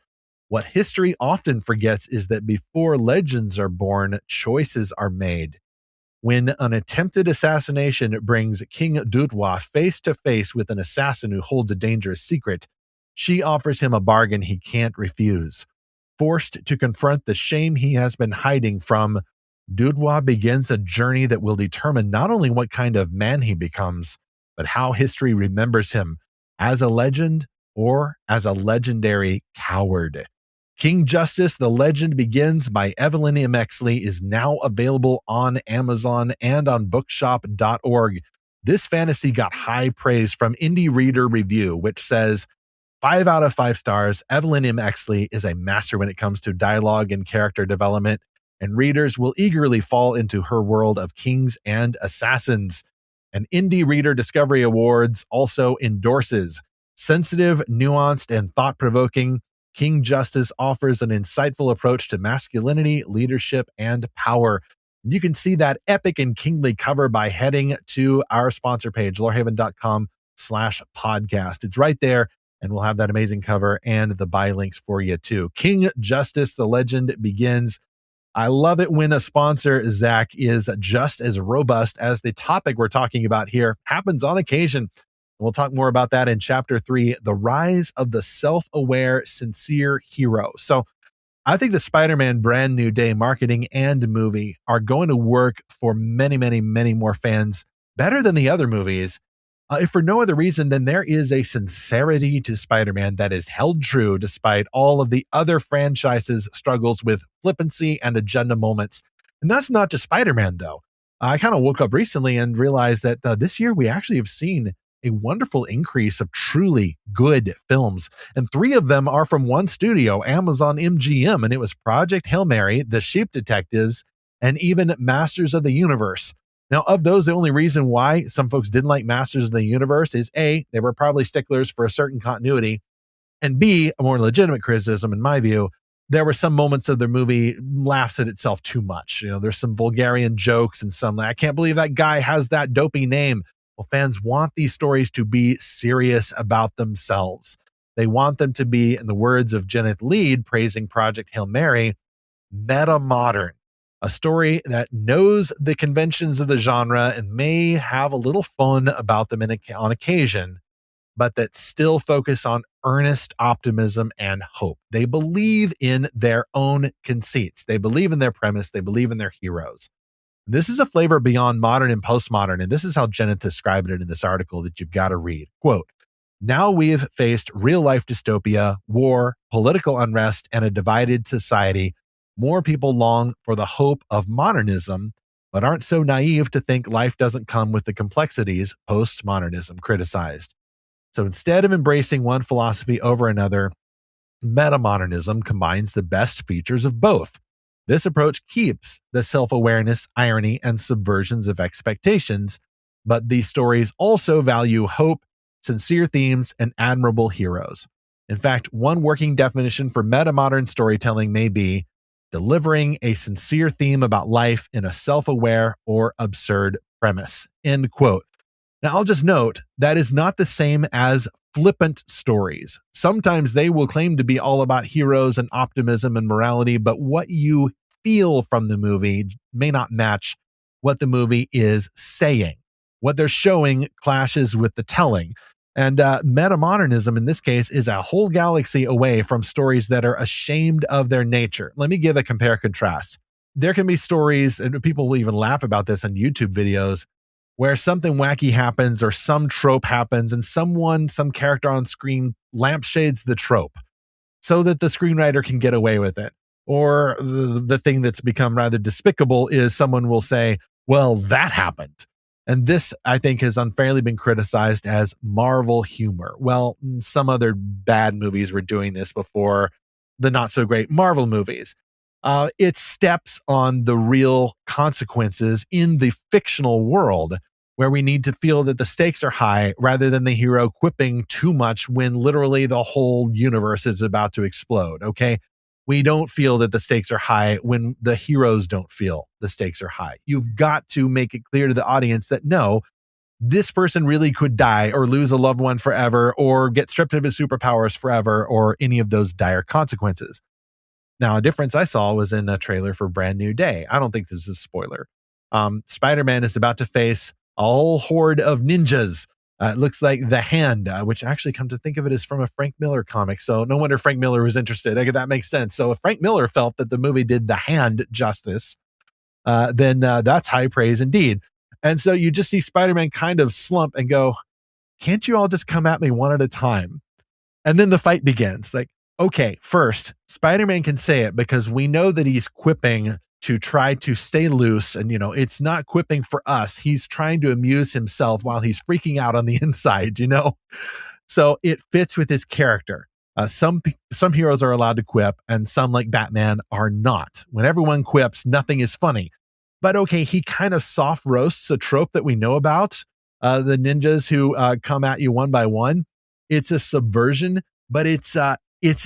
What history often forgets is that before legends are born, choices are made. When an attempted assassination brings King Dutoit face to face with an assassin who holds a dangerous secret, she offers him a bargain he can't refuse. Forced to confront the shame he has been hiding from, Dutoit begins a journey that will determine not only what kind of man he becomes, but how history remembers him, as a legend or as a legendary coward. King Justice, The Legend Begins by Evelyn M. Exley is now available on Amazon and on bookshop.org. This fantasy got high praise from Indie Reader Review, which says, 5 out of 5 stars, Evelyn M. Exley is a master when it comes to dialogue and character development, and readers will eagerly fall into her world of kings and assassins. An Indie Reader Discovery Awards also endorses. Sensitive, nuanced, and thought-provoking, King Justice offers an insightful approach to masculinity, leadership, and power. You can see that epic and kingly cover by heading to our sponsor page, lorehaven.com/podcast. It's right there, and we'll have that amazing cover and the buy links for you too. King Justice, The Legend Begins. I love it when a sponsor, Zach, is just as robust as the topic we're talking about here. Happens on occasion. We'll talk more about that in Chapter 3, The Rise of the Self-Aware Sincere Hero. So I think the Spider-Man Brand New Day marketing and movie are going to work for many, many, many more fans better than the other movies. If for no other reason than there is a sincerity to Spider-Man that is held true despite all of the other franchises' struggles with flippancy and agenda moments. And that's not just Spider-Man, though. I kind of woke up recently and realized that this year we actually have seen a wonderful increase of truly good films. And 3 of them are from one studio, Amazon MGM, and it was Project Hail Mary, The Sheep Detectives, and even Masters of the Universe. Now, of those, the only reason why some folks didn't like Masters of the Universe is A, they were probably sticklers for a certain continuity, and B, a more legitimate criticism, in my view, there were some moments of the movie laughs at itself too much. You know, there's some vulgarian jokes and some, I can't believe that guy has that dopey name. Well, fans want these stories to be serious about themselves. They want them to be, in the words of Jenneth Lead, praising Project Hail Mary, meta-modern. A story that knows the conventions of the genre and may have a little fun about them on occasion, but that still focus on earnest optimism and hope. They believe in their own conceits. They believe in their premise. They believe in their heroes. This is a flavor beyond modern and postmodern, and this is how Jenneth described it in this article that you've got to read. Quote, now we've faced real-life dystopia, war, political unrest, and a divided society. More people long for the hope of modernism, but aren't so naive to think life doesn't come with the complexities postmodernism criticized. So instead of embracing one philosophy over another, metamodernism combines the best features of both. This approach keeps the self-awareness, irony, and subversions of expectations, but these stories also value hope, sincere themes, and admirable heroes. In fact, one working definition for metamodern storytelling may be delivering a sincere theme about life in a self-aware or absurd premise. End quote. Now, I'll just note that is not the same as flippant stories. Sometimes they will claim to be all about heroes and optimism and morality, but what you feel from the movie may not match what the movie is saying. What they're showing clashes with the telling. And metamodernism in this case is a whole galaxy away from stories that are ashamed of their nature. Let me give a compare-contrast. There can be stories, and people will even laugh about this on YouTube videos, where something wacky happens or some trope happens and some character on screen lampshades the trope so that the screenwriter can get away with it. Or the thing that's become rather despicable is someone will say, well, that happened. And this, I think, has unfairly been criticized as Marvel humor. Well, some other bad movies were doing this before the not-so-great Marvel movies. it steps on the real consequences in the fictional world, where we need to feel that the stakes are high rather than the hero quipping too much when literally the whole universe is about to explode. Okay. We don't feel that the stakes are high when the heroes don't feel the stakes are high. You've got to make it clear to the audience that no, this person really could die or lose a loved one forever or get stripped of his superpowers forever or any of those dire consequences. Now, a difference I saw was in a trailer for Brand New Day. I don't think this is a spoiler. Spider-Man is about to face a whole horde of ninjas. It looks like The Hand, which actually, come to think of it, is from a Frank Miller comic. So no wonder Frank Miller was interested. That makes sense. So if Frank Miller felt that the movie did The Hand justice, then that's high praise indeed. And so you just see Spider-Man kind of slump and go, can't you all just come at me one at a time? And then the fight begins. Like, okay, first, Spider-Man can say it because we know that he's quipping to try to stay loose. And, it's not quipping for us. He's trying to amuse himself while he's freaking out on the inside, So it fits with his character. Some heroes are allowed to quip and some, like Batman, are not. When everyone quips, nothing is funny. But okay, he kind of soft roasts a trope that we know about, the ninjas who come at you one by one. It's a subversion, but it's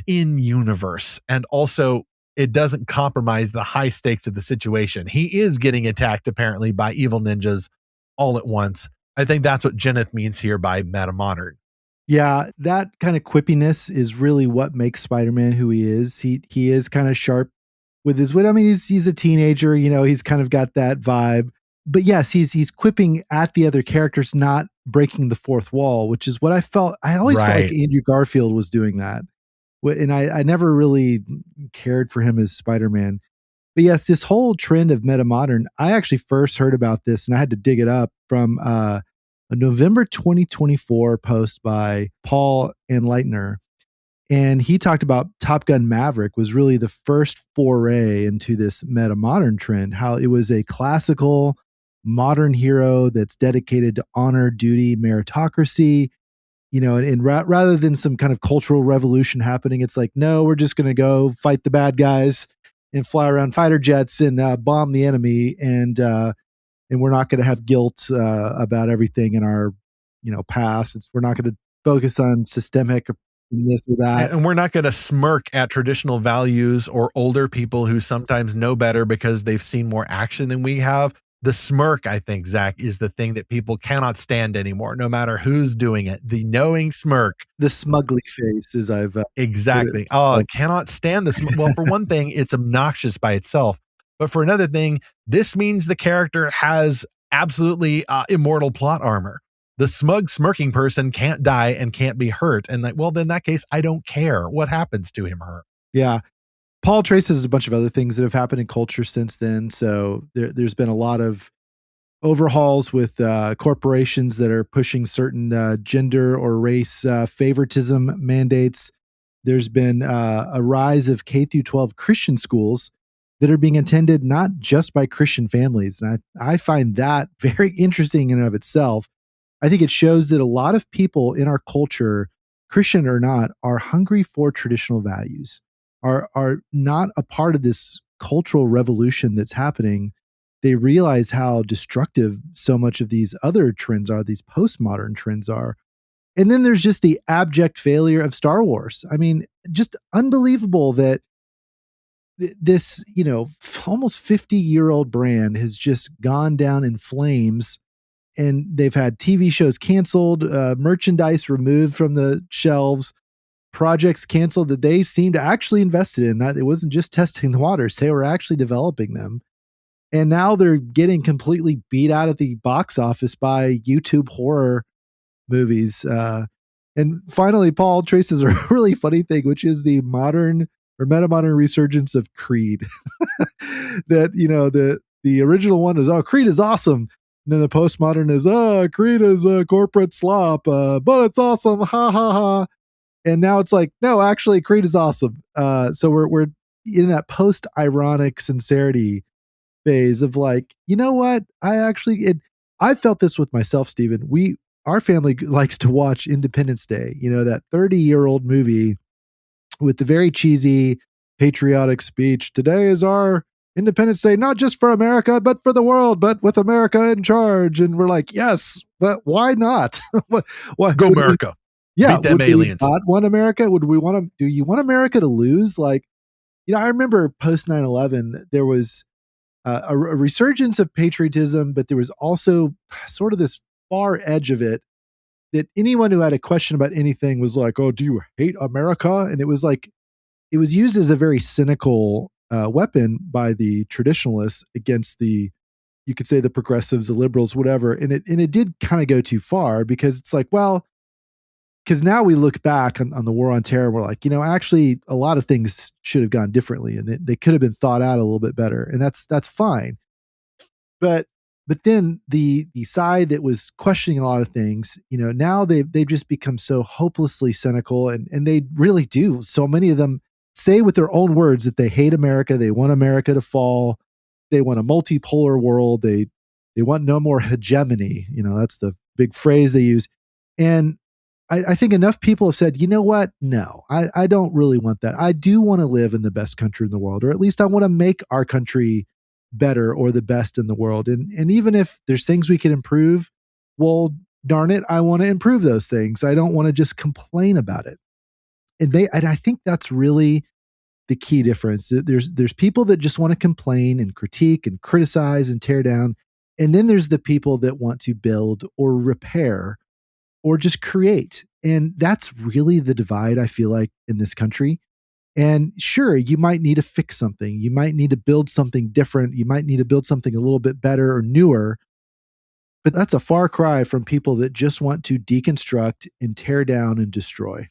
in universe. And also, it doesn't compromise the high stakes of the situation. He is getting attacked, apparently, by evil ninjas all at once. I think that's what Jenneth means here by metamodern. Yeah, that kind of quippiness is really what makes Spider-Man who he is. He is kind of sharp with his wit. I mean, he's a teenager, he's kind of got that vibe. But yes, he's quipping at the other characters, not breaking the fourth wall, which is what I felt. I always felt like Andrew Garfield was doing that. And I never really cared for him as Spider-Man. But yes, this whole trend of metamodern, I actually first heard about this and I had to dig it up from a November 2024 post by Paul Anleitner. And he talked about Top Gun Maverick was really the first foray into this metamodern trend, how it was a classical modern hero that's dedicated to honor, duty, meritocracy, and rather than some kind of cultural revolution happening, it's like, no, we're just going to go fight the bad guys and fly around fighter jets and bomb the enemy. And we're not going to have guilt about everything in our, past. We're not going to focus on systemic this or that. And we're not going to smirk at traditional values or older people who sometimes know better because they've seen more action than we have. The smirk, I think, Zach, is the thing that people cannot stand anymore, no matter who's doing it. The knowing smirk. The smugly face, as I've... exactly. I cannot stand this. Well, for one thing, it's obnoxious by itself. But for another thing, this means the character has absolutely immortal plot armor. The smug, smirking person can't die and can't be hurt. And then in that case, I don't care what happens to him or her. Yeah. Paul traces a bunch of other things that have happened in culture since then. So there's been a lot of overhauls with corporations that are pushing certain gender or race favoritism mandates. There's been a rise of K through 12 Christian schools that are being attended not just by Christian families. And I find that very interesting in and of itself. I think it shows that a lot of people in our culture, Christian or not, are hungry for traditional values, are not a part of this cultural revolution that's happening. They realize how destructive so much of these other trends are, these postmodern trends are. And then there's just the abject failure of Star Wars. I mean, just unbelievable that this, almost 50-year-old brand has just gone down in flames. And they've had TV shows canceled, merchandise removed from the shelves, projects canceled that they seemed to actually invested in. That it wasn't just testing the waters; they were actually developing them. And now they're getting completely beat out at the box office by YouTube horror movies. And finally, Paul traces a really funny thing, which is the modern or metamodern resurgence of Creed. That the original one is, Creed is awesome. And then the postmodern is, Creed is a corporate slop, but it's awesome, ha ha ha. And now it's like, no, actually, Creed is awesome. So we're in that post-ironic sincerity phase of like, you know what? I felt this with myself, Stephen. Our family likes to watch Independence Day, that 30-year-old movie with the very cheesy patriotic speech. Today is our Independence Day, not just for America, but for the world, but with America in charge. And we're like, yes, but why not? Why Go would we- America. yeah, Beat them would aliens. we not want America? Would we want to? Do you want America to lose? Like, I remember post 9/11, there was a resurgence of patriotism, but there was also sort of this far edge of it that anyone who had a question about anything was like, "Oh, do you hate America?" And it was like it was used as a very cynical weapon by the traditionalists against you could say the progressives, the liberals, whatever. And it did kind of go too far, because it's like, well, because now we look back on the war on terror, and we're like, actually a lot of things should have gone differently, and they could have been thought out a little bit better, and that's fine. But then the side that was questioning a lot of things, now they've just become so hopelessly cynical, and they really do. So many of them say with their own words that they hate America, they want America to fall, they want a multipolar world, they want no more hegemony. That's the big phrase they use. And I think enough people have said, you know what? No, I don't really want that. I do want to live in the best country in the world, or at least I want to make our country better or the best in the world. And even if there's things we can improve, well, darn it, I want to improve those things. I don't want to just complain about it. And I think that's really the key difference. There's people that just want to complain and critique and criticize and tear down. And then there's the people that want to build or repair or just create. And that's really the divide, I feel like, in this country. And sure, you might need to fix something. You might need to build something different. You might need to build something a little bit better or newer. But that's a far cry from people that just want to deconstruct and tear down and destroy.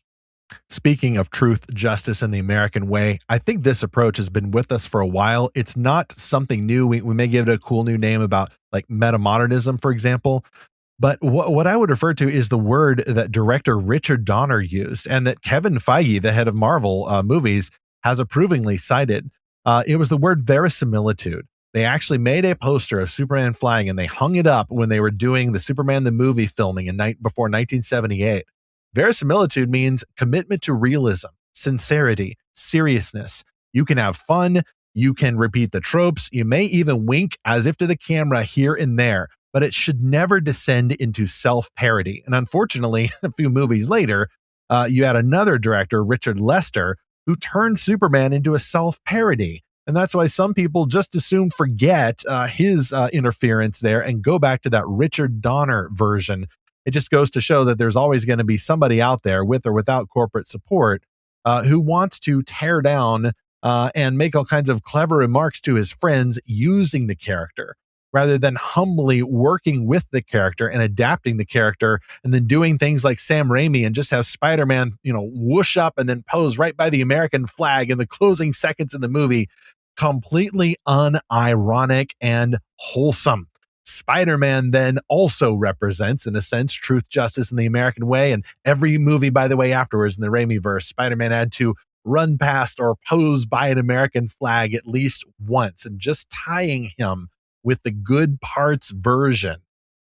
Speaking of truth, justice, and the American way, I think this approach has been with us for a while. It's not something new. We may give it a cool new name about like metamodernism, for example. But what I would refer to is the word that director Richard Donner used, and that Kevin Feige, the head of Marvel movies, has approvingly cited. It was the word verisimilitude. They actually made a poster of Superman flying, and they hung it up when they were doing the Superman the movie filming before 1978. Verisimilitude means commitment to realism, sincerity, seriousness. You can have fun. You can repeat the tropes. You may even wink as if to the camera here and there, but it should never descend into self-parody. And unfortunately, a few movies later, you had another director, Richard Lester, who turned Superman into a self-parody. And that's why some people just assume forget his interference there and go back to that Richard Donner version. It just goes to show that there's always going to be somebody out there with or without corporate support who wants to tear down and make all kinds of clever remarks to his friends using the character, rather than humbly working with the character and adapting the character, and then doing things like Sam Raimi and just have Spider-Man, whoosh up and then pose right by the American flag in the closing seconds of the movie. Completely unironic and wholesome. Spider-Man then also represents, in a sense, truth, justice, and the American way. And every movie, by the way, afterwards in the Raimi verse, Spider-Man had to run past or pose by an American flag at least once, and just tying him with the good parts version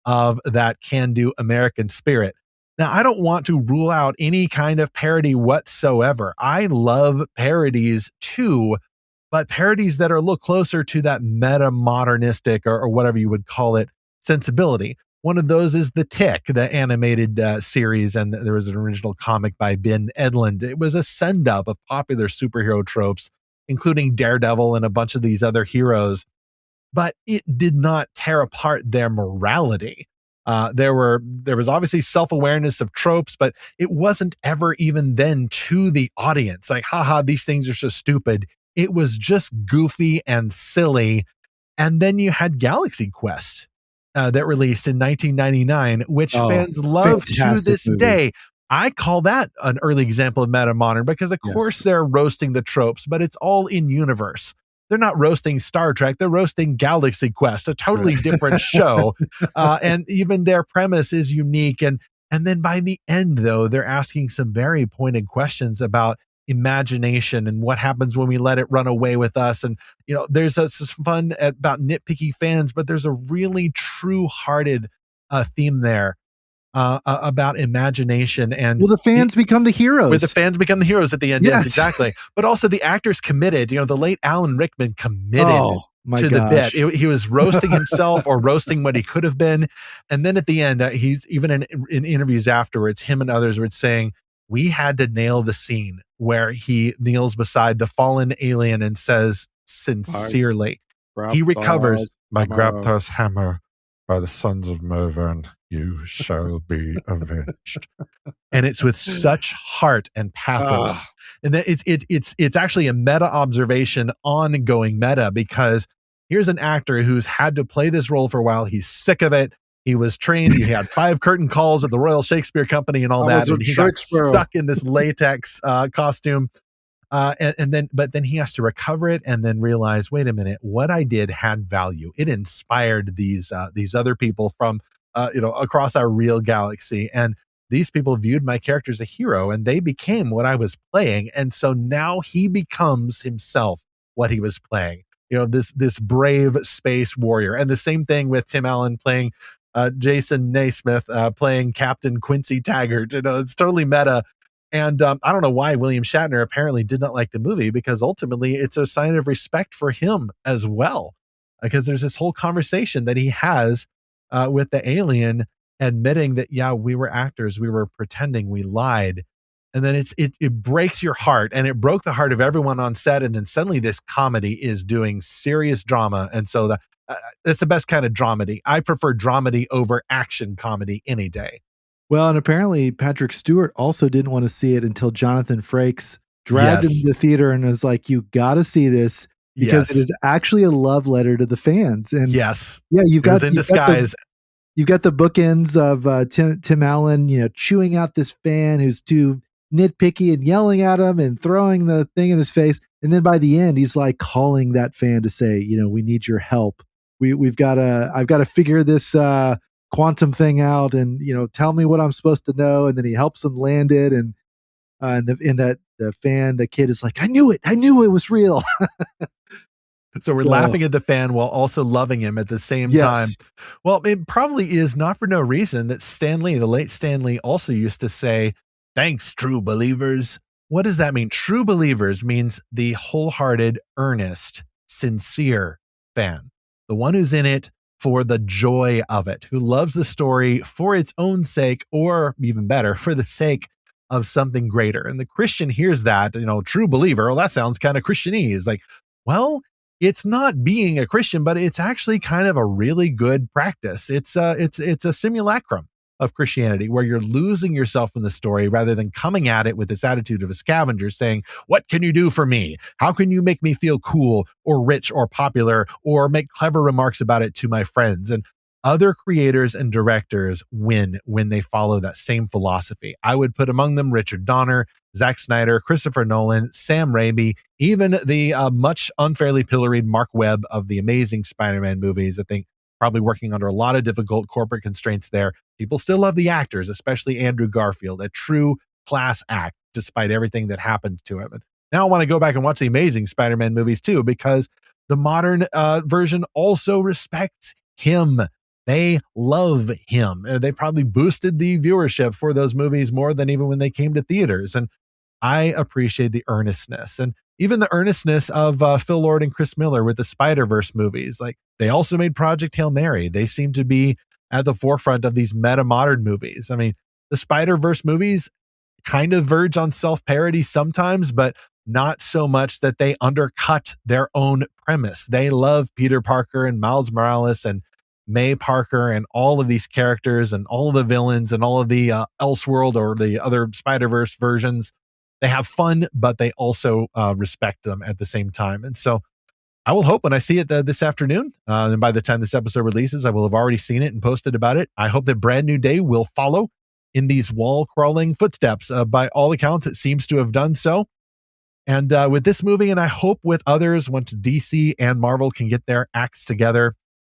of that can-do American spirit. Now, I don't want to rule out any kind of parody whatsoever. I love parodies too, but parodies that are a little closer to that meta-modernistic or whatever you would call it sensibility. One of those is The Tick, the animated series, and there was an original comic by Ben Edlund. It was a send-up of popular superhero tropes, including Daredevil and a bunch of these other heroes, but it did not tear apart their morality. There was obviously self-awareness of tropes, but it wasn't ever even then to the audience like, haha, these things are so stupid. It was just goofy and silly. And then you had Galaxy Quest that released in 1999, which fans love to this day. I call that an early example of meta-modern because, of course, they're roasting the tropes, but it's all in universe. They're not roasting Star Trek. They're roasting Galaxy Quest, a totally different show. And even their premise is unique. And then by the end, though, they're asking some very pointed questions about imagination and what happens when we let it run away with us. And, there's this fun about nitpicky fans, but there's a really true-hearted theme there about imagination and well, the fans become the heroes. Where the fans become the heroes at the end. Yes, Yes. exactly. But also the actors committed. You know, the late Alan Rickman committed my to gosh. the bit. He was roasting himself or roasting what he could have been. And then at the end, he's even in interviews afterwards, him and others were saying, we had to nail the scene where he kneels beside the fallen alien and says sincerely, he recovers by Grabthar's hammer by the sons of Mervyn, you shall be avenged. And it's with such heart and pathos. And that it's actually a meta observation, ongoing meta, because here's an actor who's had to play this role for a while. He's sick of it. He was trained. He had 5 curtain calls at the Royal Shakespeare Company and all that. And he got stuck in this latex costume. But then he has to recover it and then realize, wait a minute, what I did had value. It inspired these other people from, across our real galaxy. And these people viewed my character as a hero and they became what I was playing. And so now he becomes himself what he was playing, this brave space warrior. And the same thing with Tim Allen playing Jason Naismith, playing Captain Quincy Taggart. It's totally meta. And I don't know why William Shatner apparently did not like the movie, because ultimately it's a sign of respect for him as well. Because there's this whole conversation that he has with the alien, admitting that, yeah, we were actors, we were pretending, we lied. And then it breaks your heart, and it broke the heart of everyone on set. And then suddenly this comedy is doing serious drama. And so that's the best kind of dramedy. I prefer dramedy over action comedy any day. Well, and apparently Patrick Stewart also didn't want to see it until Jonathan Frakes dragged him to the theater and was like, you got to see this because it is actually a love letter to the fans. And you've got the bookends of Tim Allen, chewing out this fan who's too nitpicky and yelling at him and throwing the thing in his face. And then by the end, he's like calling that fan to say, we need your help. I've got to figure this quantum thing out, and tell me what I'm supposed to know. And then he helps him land it, and the kid is like, I knew it was real. So we're laughing at the fan while also loving him at the same time. Well, it probably is not for no reason that Stan Lee, the late Stan Lee, also used to say, thanks, true believers. What does that mean? True believers means the wholehearted, earnest, sincere fan, the one who's in it for the joy of it, who loves the story for its own sake, or even better, for the sake of something greater. And the Christian hears that, true believer. Well, that sounds kind of Christianese. Like, well, it's not being a Christian, but it's actually kind of a really good practice. It's a simulacrum of Christianity, where you're losing yourself in the story rather than coming at it with this attitude of a scavenger saying, what can you do for me? How can you make me feel cool or rich or popular, or make clever remarks about it to my friends? And other creators and directors win when they follow that same philosophy. I would put among them Richard Donner, Zack Snyder, Christopher Nolan, Sam Raimi, even the much unfairly pilloried Mark Webb of the amazing Spider-Man movies. I think probably working under a lot of difficult corporate constraints there. People still love the actors, especially Andrew Garfield, a true class act, despite everything that happened to him. And now I want to go back and watch the amazing Spider-Man movies too, because the modern version also respects him. They love him. They probably boosted the viewership for those movies more than even when they came to theaters. And I appreciate the earnestness, and even the earnestness of Phil Lord and Chris Miller with the Spider-Verse movies. Like, they also made Project Hail Mary. They seem to be at the forefront of these meta-modern movies. I mean, the Spider-Verse movies kind of verge on self-parody sometimes, but not so much that they undercut their own premise. They love Peter Parker and Miles Morales and May Parker and all of these characters and all of the villains and all of the Elseworld or the other Spider-Verse versions. They have fun, but they also respect them at the same time. And so I will hope when I see it this afternoon, and by the time this episode releases, I will have already seen it and posted about it. I hope that Brand New Day will follow in these wall-crawling footsteps. By all accounts, it seems to have done so. And with this movie, and I hope with others, once DC and Marvel can get their acts together,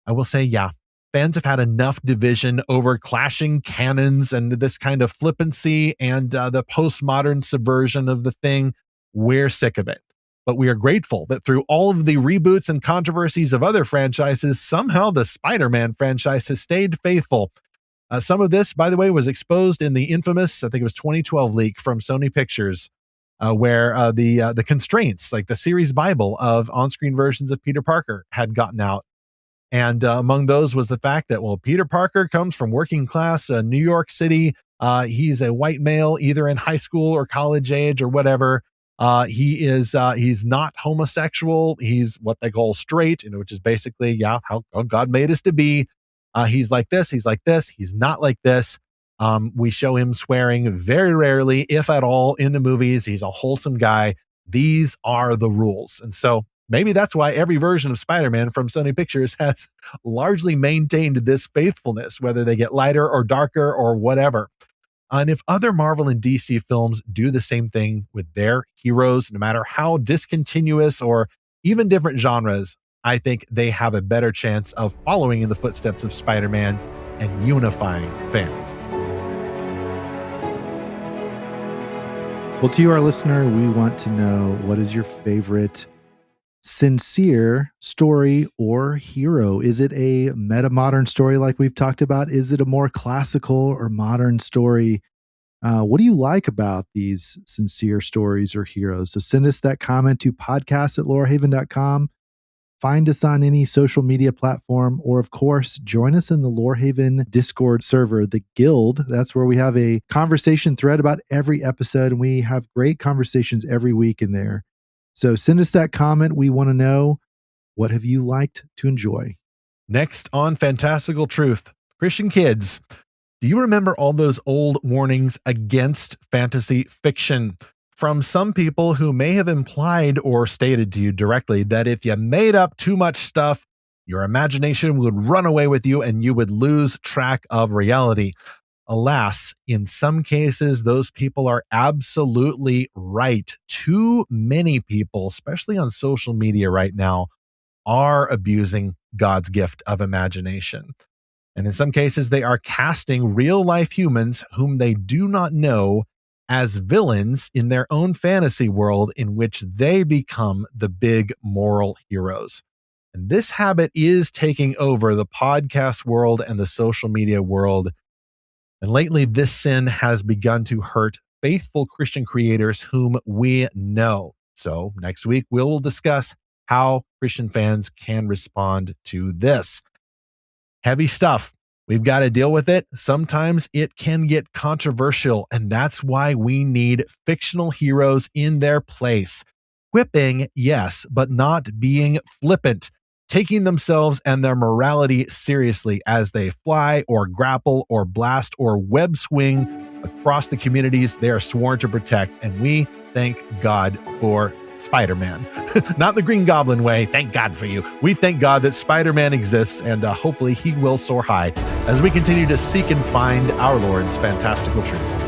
I will say, yeah, fans have had enough division over clashing canons and this kind of flippancy and the postmodern subversion of the thing. We're sick of it. But we are grateful that through all of the reboots and controversies of other franchises, somehow the Spider-Man franchise has stayed faithful Some of this, by the way, was exposed in the infamous, I think it was 2012 leak from Sony Pictures, where the constraints, like the series Bible of on-screen versions of Peter Parker, had gotten out. And among those was the fact that, well, Peter Parker comes from working class New York City. He's a white male, either in high school or college age or whatever. He's not homosexual. He's what they call straight, which is basically, how God made us to be. He's like this. He's like this. He's not like this. We show him swearing very rarely, if at all, in the movies. He's a wholesome guy. These are the rules. And so maybe that's why every version of Spider-Man from Sony Pictures has largely maintained this faithfulness, whether they get lighter or darker or whatever. And if other Marvel and DC films do the same thing with their heroes, no matter how discontinuous or even different genres, I think they have a better chance of following in the footsteps of Spider-Man and unifying fans. Well, to you, our listener, we want to know, what is your favorite sincere story or hero? Is it a meta-modern story like we've talked about? Is it a more classical or modern story? What do you like about these sincere stories or heroes? So send us that comment to podcast@lorehaven.com. Find us on any social media platform, or of course, join us in the Lorehaven Discord server, the Guild. That's where we have a conversation thread about every episode, and we have great conversations every week in there. So send us that comment. We want to know, what have you liked to enjoy? Next on Fantastical Truth, Christian kids, do you remember all those old warnings against fantasy fiction from some people who may have implied or stated to you directly that if you made up too much stuff, your imagination would run away with you and you would lose track of reality? Alas, in some cases, those people are absolutely right. Too many people, especially on social media right now, are abusing God's gift of imagination. And in some cases, they are casting real-life humans whom they do not know as villains in their own fantasy world, in which they become the big moral heroes. And this habit is taking over the podcast world and the social media world. And lately, this sin has begun to hurt faithful Christian creators whom we know. So next week, we'll discuss how Christian fans can respond to this. Heavy stuff. We've got to deal with it. Sometimes it can get controversial, and that's why we need fictional heroes in their place. Quipping, yes, but not being flippant. Taking themselves and their morality seriously as they fly or grapple or blast or web swing across the communities they are sworn to protect. And we thank God for Spider-Man. Not the Green Goblin way. Thank God for you. We thank God that Spider-Man exists, and hopefully he will soar high as we continue to seek and find our Lord's fantastical truth.